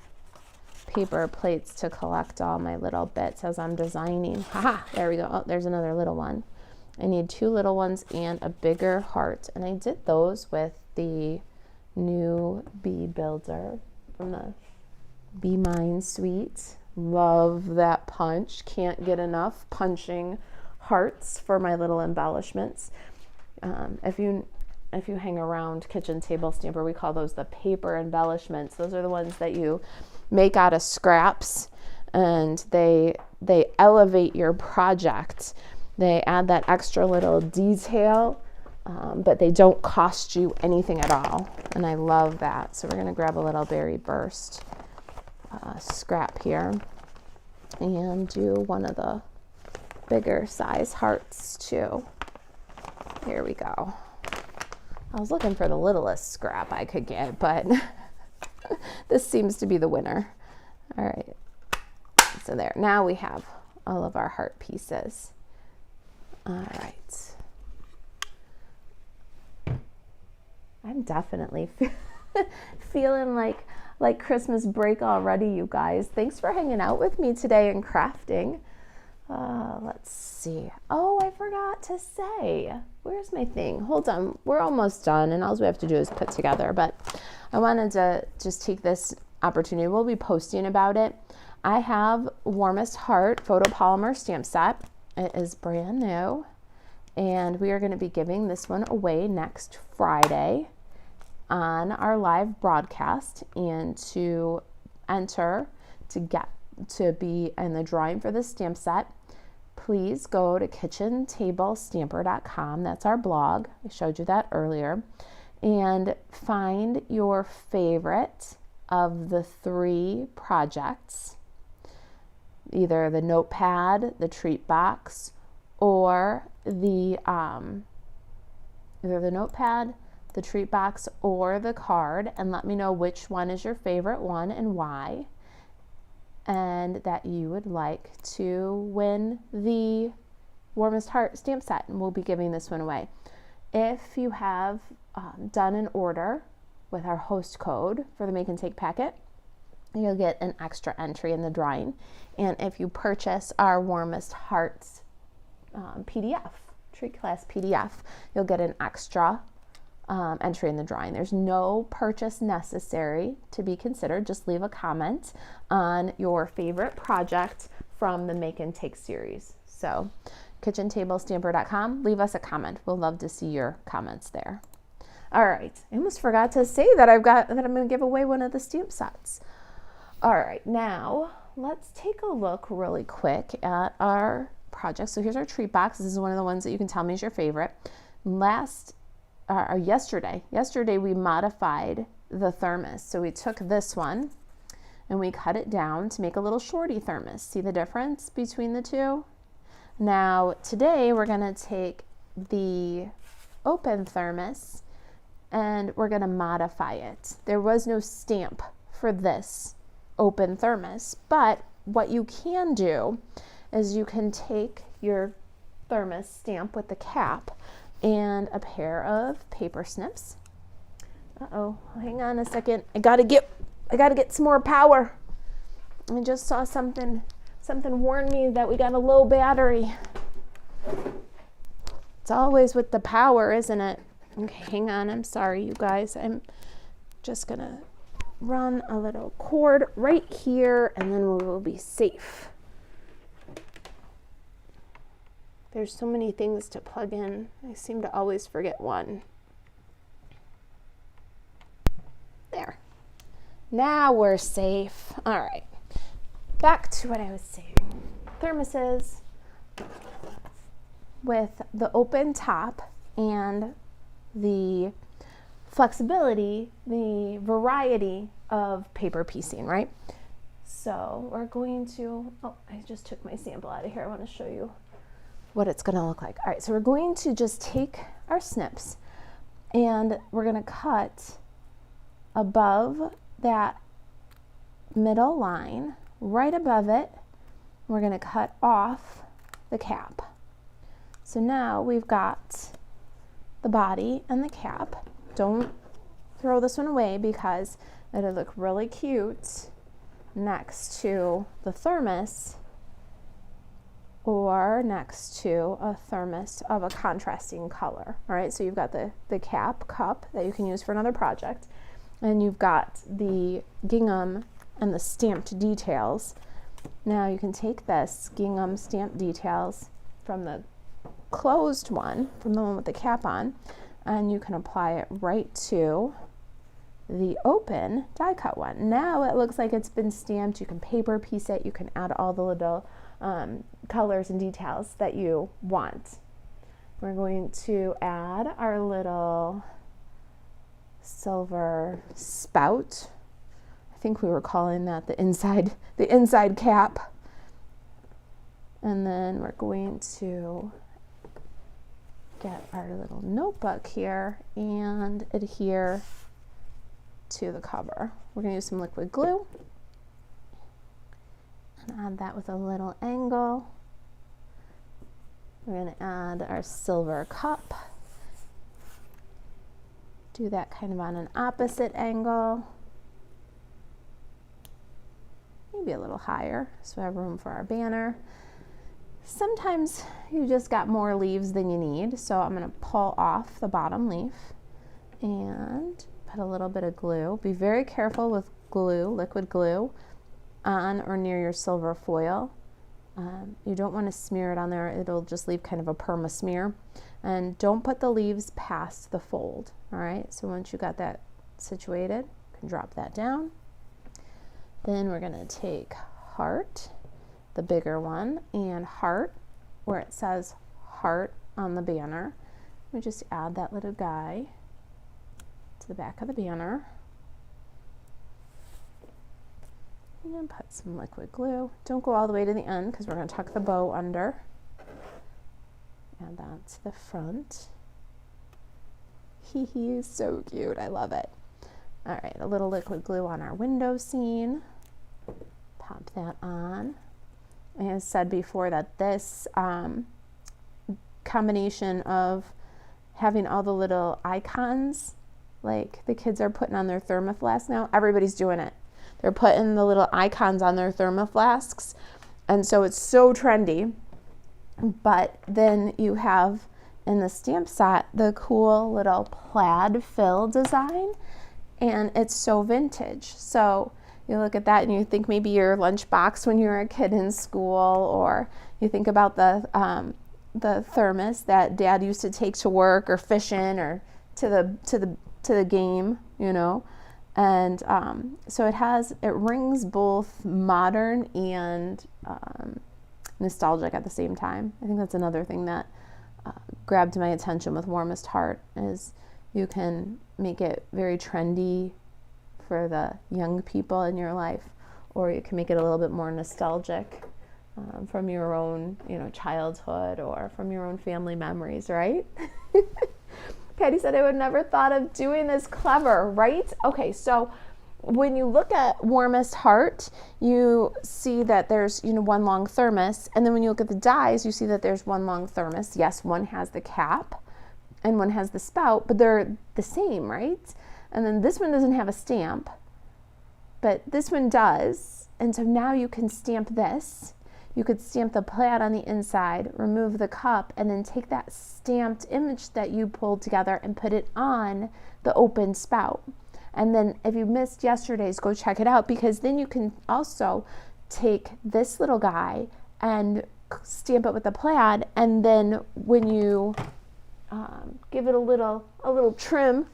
paper plates to collect all my little bits as I'm designing. Haha, there we go. Oh, there's another little one. I need 2 little ones and a bigger heart. And I did those with the new bead builder from the Be Mine suite. Love that punch. Can't get enough punching hearts for my little embellishments. If you hang around kitchen table stamper, we call those the paper embellishments. Those are the ones that you make out of scraps, and they elevate your project. They add that extra little detail, but they don't cost you anything at all. And I love that. So we're going to grab a little Berry Burst scrap here and do one of the bigger size hearts too. Here we go. I was looking for the littlest scrap I could get, but this seems to be the winner. All right, so there. Now we have all of our heart pieces. All right. I'm definitely feeling like Christmas break already, you guys. Thanks for hanging out with me today and crafting. Let's see. Oh, I forgot to say. Where's my thing? Hold on. We're almost done, and all we have to do is put together. But I wanted to just take this opportunity. We'll be posting about it. I have Warmest Heart photopolymer stamp set. It is brand new, and we are going to be giving this one away next Friday on our live broadcast. And to enter to be in the drawing for this stamp set, please go to kitchentablestamper.com. That's our blog. I showed you that earlier. And find your favorite of the 3 projects, either the notepad, the treat box, or the treat box or the card, and let me know which one is your favorite one and why, and that you would like to win the Warmest Heart stamp set, and we'll be giving this one away. If you have done an order with our host code for the Make and Take packet, you'll get an extra entry in the drawing. And if you purchase our Warmest Hearts PDF, treat class PDF, you'll get an extra entry in the drawing. There's no purchase necessary to be considered. Just leave a comment on your favorite project from the Make and Take series. So kitchentablestamper.com, leave us a comment. We'll love to see your comments there. All right, I almost forgot to say that I'm going to give away one of the stamp sets. All right, now let's take a look really quick at our project. So here's our treat box. This is one of the ones that you can tell me is your favorite. Yesterday we modified the thermos. So we took this one and we cut it down to make a little shorty thermos. See the difference between the two? Now today we're going to take the open thermos and we're going to modify it. There was no stamp for this open thermos, but what you can do is you can take your thermos stamp with the cap and a pair of paper snips. Hang on a second. I gotta get some more power. I just saw something warn me that we got a low battery. It's always with the power, isn't it? Okay, hang on. I'm sorry, you guys. I'm just gonna run a little cord right here, and then we will be safe. There's so many things to plug in. I seem to always forget one. There. Now we're safe. All right. Back to what I was saying. Thermoses with the open top and the flexibility, the variety of paper piecing, right? So we're going to, I just took my sample out of here. I want to show you what it's going to look like. All right, so we're going to just take our snips and we're going to cut above that middle line, right above it. We're going to cut off the cap. So now we've got the body and the cap. Don't throw this one away because it'll look really cute next to the thermos or next to a thermos of a contrasting color. All right, so you've got the cap cup that you can use for another project. And you've got the gingham and the stamped details. Now you can take this gingham stamped details from the closed one, from the one with the cap on, and you can apply it right to the open die cut one. Now it looks like it's been stamped. You can paper piece it. You can add all the little colors and details that you want. We're going to add our little silver spout. I think we were calling that the inside cap. And then we're going to get our little notebook here and adhere to the cover. We're going to use some liquid glue and add that with a little angle. We're going to add our silver cup. Do that kind of on an opposite angle. Maybe a little higher so we have room for our banner. Sometimes you just got more leaves than you need, so I'm going to pull off the bottom leaf and put a little bit of glue. Be very careful with glue, liquid glue, on or near your silver foil. You don't want to smear it on there. It'll just leave kind of a perma smear. And don't put the leaves past the fold. All right, so once you got that situated, you can drop that down. Then we're going to take heart, the bigger one, and heart, where it says heart on the banner. We just add that little guy to the back of the banner. And put some liquid glue. Don't go all the way to the end because we're going to tuck the bow under. Add that to the front. He is so cute. I love it. All right, a little liquid glue on our window scene. Pop that on. I said before that this combination of having all the little icons, like the kids are putting on their thermoflasks now, everybody's doing it. They're putting the little icons on their thermoflasks, and so it's so trendy. But then you have in the stamp set the cool little plaid fill design, and it's so vintage. So you look at that and you think maybe your lunchbox when you were a kid in school, or you think about the thermos that Dad used to take to work or fishing or to the game, you know. And so it rings both modern and nostalgic at the same time. I think that's another thing that grabbed my attention with Warmest Heart, is you can make it very trendy for the young people in your life, or you can make it a little bit more nostalgic from your own, childhood or from your own family memories, right? Patty said, I would never thought of doing this. Clever, right? Okay, so when you look at Warmest Heart, you see that there's, one long thermos. And then when you look at the dies, you see that there's one long thermos. Yes, one has the cap and one has the spout, but they're the same, right? And then this one doesn't have a stamp, but this one does. And so now you can stamp this. You could stamp the plaid on the inside, remove the cup, and then take that stamped image that you pulled together and put it on the open spout. And then if you missed yesterday's, go check it out, because then you can also take this little guy and stamp it with the plaid, and then when you give it a little trim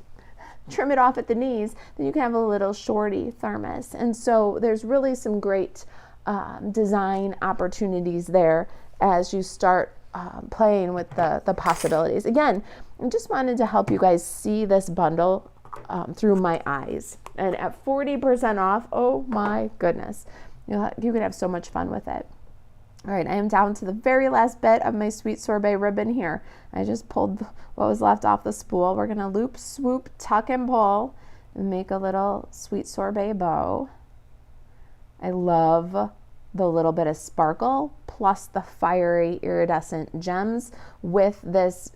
it off at the knees, then you can have a little shorty thermos. And so there's really some great design opportunities there as you start playing with the possibilities. Again, I just wanted to help you guys see this bundle through my eyes. And at 40% off, oh my goodness, you could have so much fun with it. All right, I am down to the very last bit of my sweet sorbet ribbon here. I just pulled what was left off the spool. We're going to loop, swoop, tuck, and pull and make a little sweet sorbet bow. I love the little bit of sparkle plus the fiery iridescent gems with this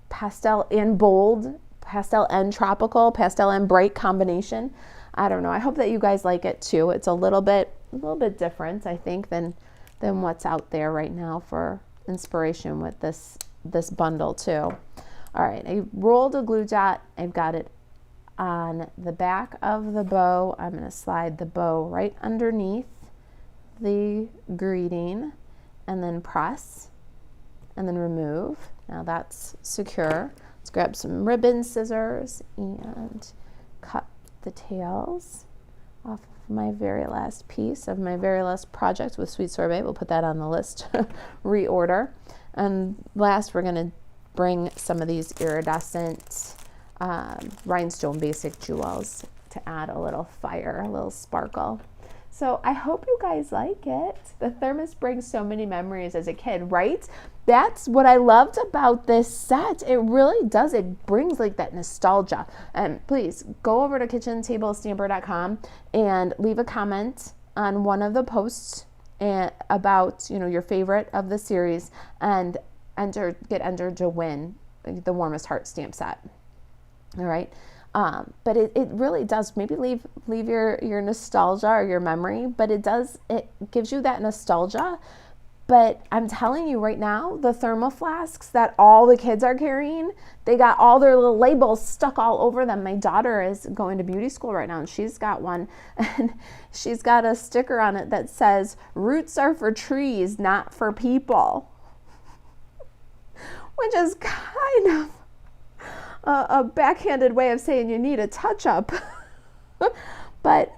pastel and bold, pastel and tropical, pastel and bright combination. I don't know. I hope that you guys like it too. It's a little bit different, I think, than what's out there right now for inspiration with this bundle too. All right, I rolled a glue dot. I've got it on the back of the bow, I'm going to slide the bow right underneath the greeting and then press and then remove. Now that's secure. Let's grab some ribbon scissors and cut the tails off of my very last piece of my very last project with Sweet Sorbet. We'll put that on the list to reorder. And last, we're going to bring some of these iridescent rhinestone basic jewels to add a little fire, a little sparkle. So I hope you guys like it. The thermos brings so many memories as a kid, right? That's what I loved about this set. It really does. It brings like that nostalgia. And please go over to kitchentablestamper.com and leave a comment on one of the posts about, you know, your favorite of the series, and get entered to win the Warmest Heart stamp set. All right. But it really does maybe leave your nostalgia or your memory, but it gives you that nostalgia. But I'm telling you right now, the thermal flasks that all the kids are carrying, they got all their little labels stuck all over them. My daughter is going to beauty school right now, and she's got one, and she's got a sticker on it that says, "Roots are for trees, not for people," which is kind of a backhanded way of saying you need a touch-up. But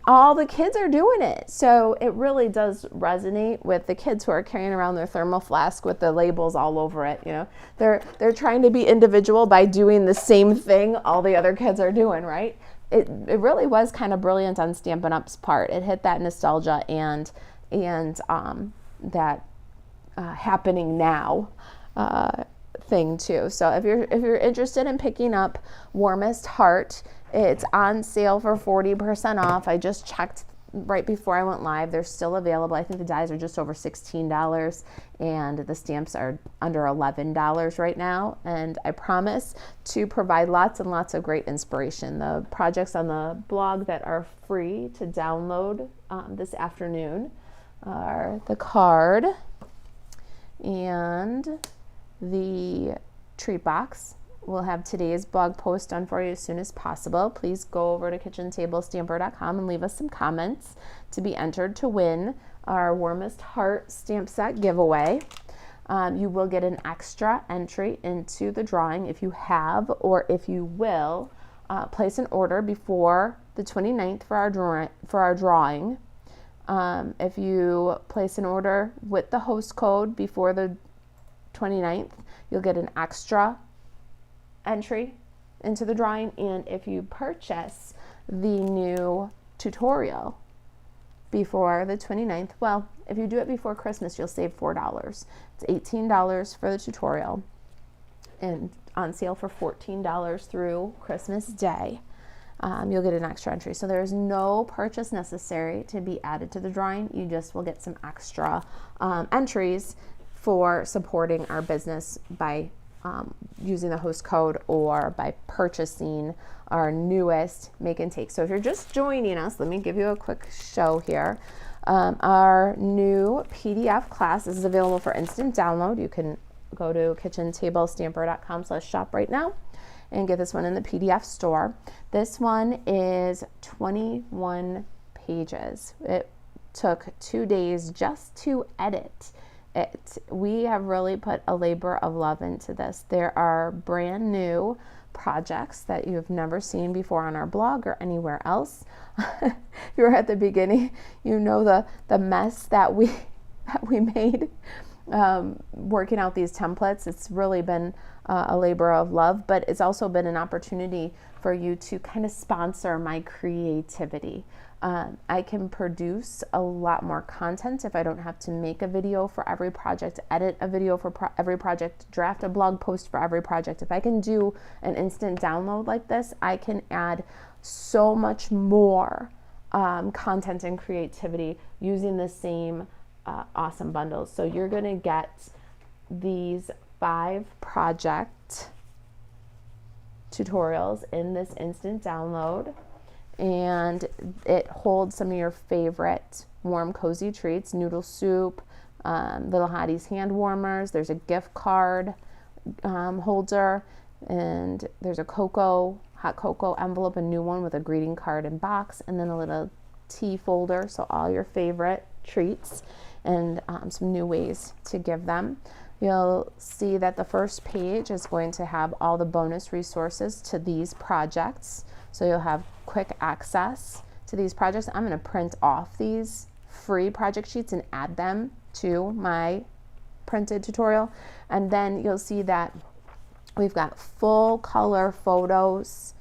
all the kids are doing it. So it really does resonate with the kids who are carrying around their thermal flask with the labels all over it. You know, they're trying to be individual by doing the same thing all the other kids are doing, right? It really was kind of brilliant on Stampin' Up's part. It hit that nostalgia and that happening now thing too. So if you're interested in picking up Warmest Heart, it's on sale for 40% off. I just checked right before I went live. They're still available. I think the dies are just over $16 and the stamps are under $11 right now. And I promise to provide lots and lots of great inspiration. The projects on the blog that are free to download this afternoon are the card and the treat box. We'll have today's blog post done for you as soon as possible. Please go over to kitchentablestamper.com and leave us some comments to be entered to win our Warmest Heart stamp set giveaway. You will get an extra entry into the drawing if you have, or if you will, place an order before the 29th for our drawing. If you place an order with the host code before the 29th, you'll get an extra entry into the drawing. And if you purchase the new tutorial before the 29th, well, if you do it before Christmas, you'll save $4. It's $18 for the tutorial and on sale for $14 through Christmas Day. You'll get an extra entry. So there's no purchase necessary to be added to the drawing. You just will get some extra entries for supporting our business by using the host code or by purchasing our newest make and take. So if you're just joining us, let me give you a quick show here. Our new PDF class is available for instant download. You can go to kitchentablestamper.com/shop right now and get this one in the PDF store. This one is 21 pages. It took 2 days just to edit it. We have really put a labor of love into this. There are brand new projects that you've never seen before on our blog or anywhere else. If you were at the beginning, you know the mess that we made working out these templates. It's really been a labor of love, but it's also been an opportunity for you to kind of sponsor my creativity. I can produce a lot more content if I don't have to make a video for every project, edit a video for every project, draft a blog post for every project. If I can do an instant download like this, I can add so much more content and creativity using the same awesome bundles. So you're going to get these 5 project tutorials in this instant download, and it holds some of your favorite warm cozy treats: noodle soup, Little Hottie's hand warmers. There's a gift card holder, and there's a cocoa hot cocoa envelope, a new one with a greeting card and box, and then a little tea folder, so all your favorite treats, and some new ways to give them. You'll see that the first page is going to have all the bonus resources to these projects. So you'll have quick access to these projects. I'm going to print off these free project sheets and add them to my printed tutorial. And then you'll see that we've got full color photos,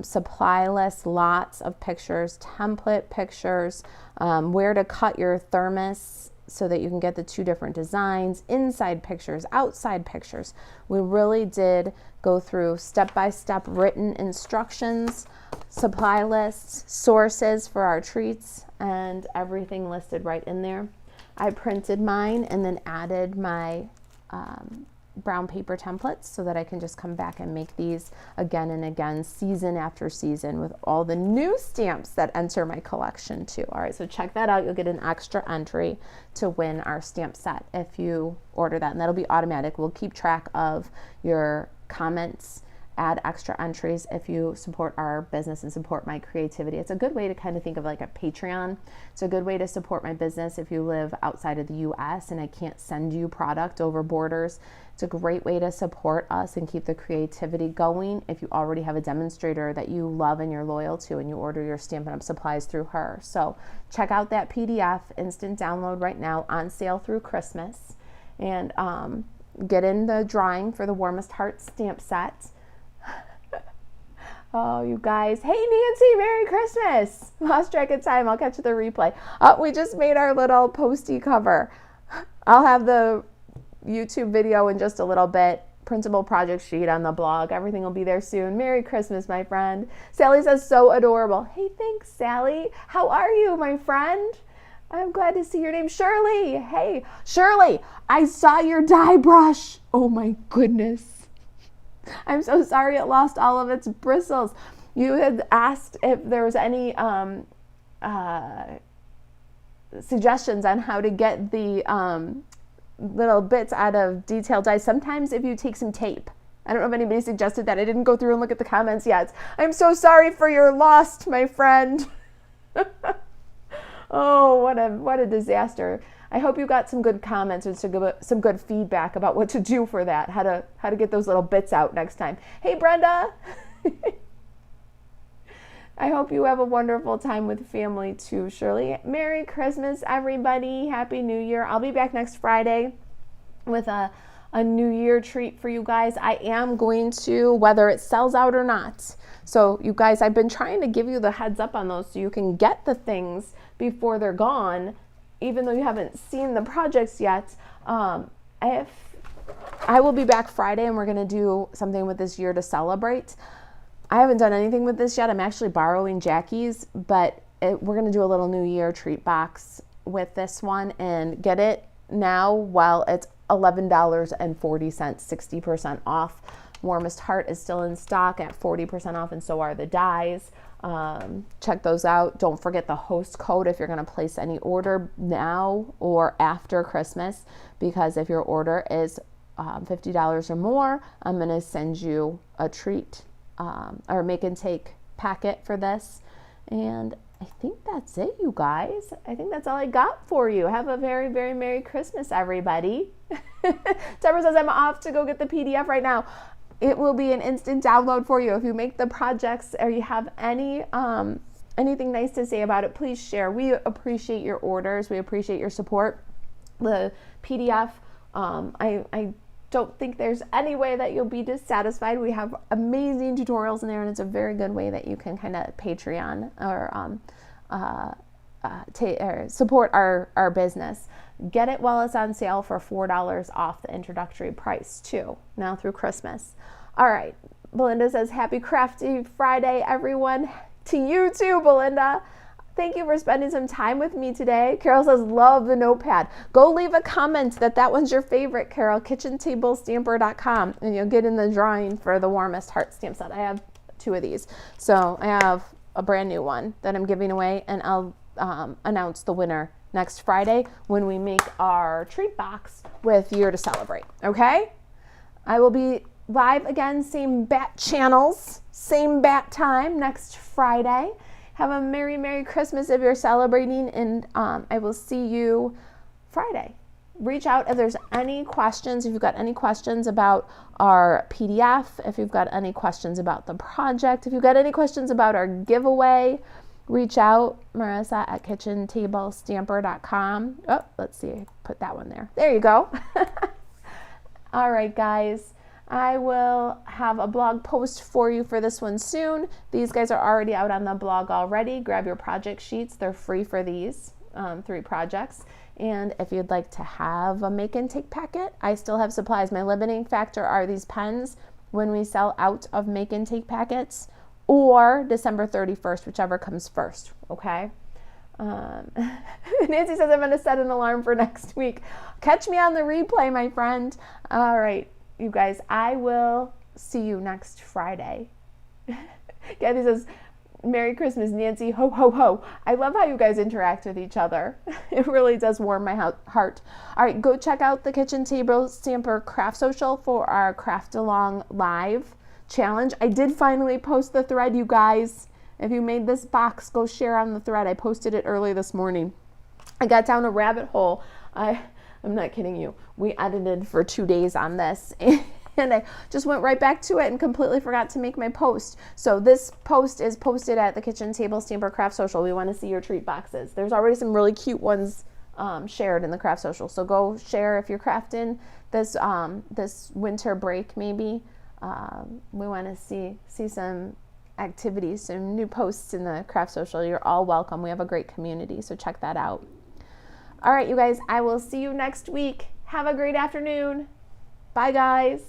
supply list, lots of pictures, template pictures, where to cut your thermos so that you can get the two different designs, inside pictures, outside pictures. We really did go through step-by-step written instructions, supply lists, sources for our treats, and everything listed right in there. I printed mine and then added my brown paper templates so that I can just come back and make these again and again, season after season, with all the new stamps that enter my collection too. All right, so check that out. You'll get an extra entry to win our stamp set if you order that, and that'll be automatic. We'll keep track of your comments, add extra entries if you support our business and support my creativity. It's a good way to kind of think of like a Patreon. It's a good way to support my business if you live outside of the US and I can't send you product over borders. It's a great way to support us and keep the creativity going if you already have a demonstrator that you love and you're loyal to and you order your Stampin' Up! Supplies through her. So check out that PDF, instant download right now, on sale through Christmas, and get in the drawing for the Warmest Heart stamp set. Oh, you guys. Hey, Nancy, Merry Christmas. Lost track of time. I'll catch the replay. We just made our little posty cover. I'll have the YouTube video in just a little bit. Printable project sheet on the blog. Everything will be there soon. Merry Christmas, my friend. Sally says, so adorable. Hey, thanks, Sally. How are you, my friend? I'm glad to see your name. Shirley. Hey, Shirley, I saw your die brush. Oh, my goodness. I'm so sorry it lost all of its bristles. You had asked if there was any suggestions on how to get the little bits out of detailed dies. Sometimes if you take some tape. I don't know if anybody suggested that. I didn't go through and look at the comments yet. I'm so sorry for your loss, my friend. Oh, what a disaster. I hope you got some good comments and some good feedback about what to do for that, how to get those little bits out next time. Hey, Brenda. I hope you have a wonderful time with family too, Shirley. Merry Christmas, everybody. Happy New Year. I'll be back next Friday with a New Year treat for you guys. I am going to, whether it sells out or not. So you guys, I've been trying to give you the heads up on those so you can get the things before they're gone, even though you haven't seen the projects yet. If I will be back Friday and we're going to do something with this year to celebrate. I haven't done anything with this yet. I'm actually borrowing Jackie's, but we're going to do a little New Year treat box with this one and get it now while it's $11.40, 60% off. Warmest Heart is still in stock at 40% off, and so are the dies. Check those out. Don't forget the host code if you're going to place any order now or after Christmas, because if your order is $50 or more, I'm going to send you a treat or make and take packet for this. And I think that's it, you guys. I think that's all I got for you. Have a very, very Merry Christmas, everybody. Deborah says, I'm off to go get the PDF right now. It will be an instant download for you. If you make the projects or you have any anything nice to say about it, please share. We appreciate your orders. We appreciate your support. The PDF, I don't think there's any way that you'll be dissatisfied. We have amazing tutorials in there, and it's a very good way that you can kind of Patreon or support our business. Get it while it's on sale for $4 off the introductory price too, now through Christmas. All right, Belinda says, happy Crafty Friday, everyone. To you too, Belinda. Thank you for spending some time with me today. Carol says, love the notepad. Go leave a comment that one's your favorite, Carol. KitchenTableStamper.com, and you'll get in the drawing for the Warmest Heart stamp set. I have 2 of these. So I have a brand new one that I'm giving away, and I'll announce the winner next Friday when we make our treat box with Year to Celebrate. Okay? I will be live again, same bat channels same bat time next Friday. Have a Merry, Merry Christmas if you're celebrating, and I will see you Friday. Reach out if there's any questions, if you've got any questions about our PDF, if you've got any questions about the project, if you've got any questions about our giveaway, reach out, Marisa at kitchentablestamper.com. Oh, let's see, I put that one there. There you go. All right, guys. I will have a blog post for you for this one soon. These guys are already out on the blog already. Grab your project sheets. They're free for these 3 projects. And if you'd like to have a make and take packet, I still have supplies. My limiting factor are these pens when we sell out of make and take packets, or December 31st, whichever comes first, okay? Nancy says I'm going to set an alarm for next week. Catch me on the replay, my friend. All right, you guys, I will see you next Friday. Kathy says, Merry Christmas, Nancy, ho, ho, ho. I love how you guys interact with each other. It really does warm my heart. All right, go check out the Kitchen Table Stamper Craft Social for our Craft Along Live challenge. I did finally post the thread, you guys. If you made this box, go share on the thread. I posted it early this morning. I got down a rabbit hole. I'm not kidding you. We edited for 2 days on this. And I just went right back to it and completely forgot to make my post. So this post is posted at the Kitchen Table Stamper Craft Social. We want to see your treat boxes. There's already some really cute ones shared in the Craft Social. So go share if you're crafting this this winter break maybe. We want to see some activities, some new posts in the Craft Social. You're all welcome. We have a great community, so check that out. All right, you guys, I will see you next week. Have a great afternoon. Bye, guys.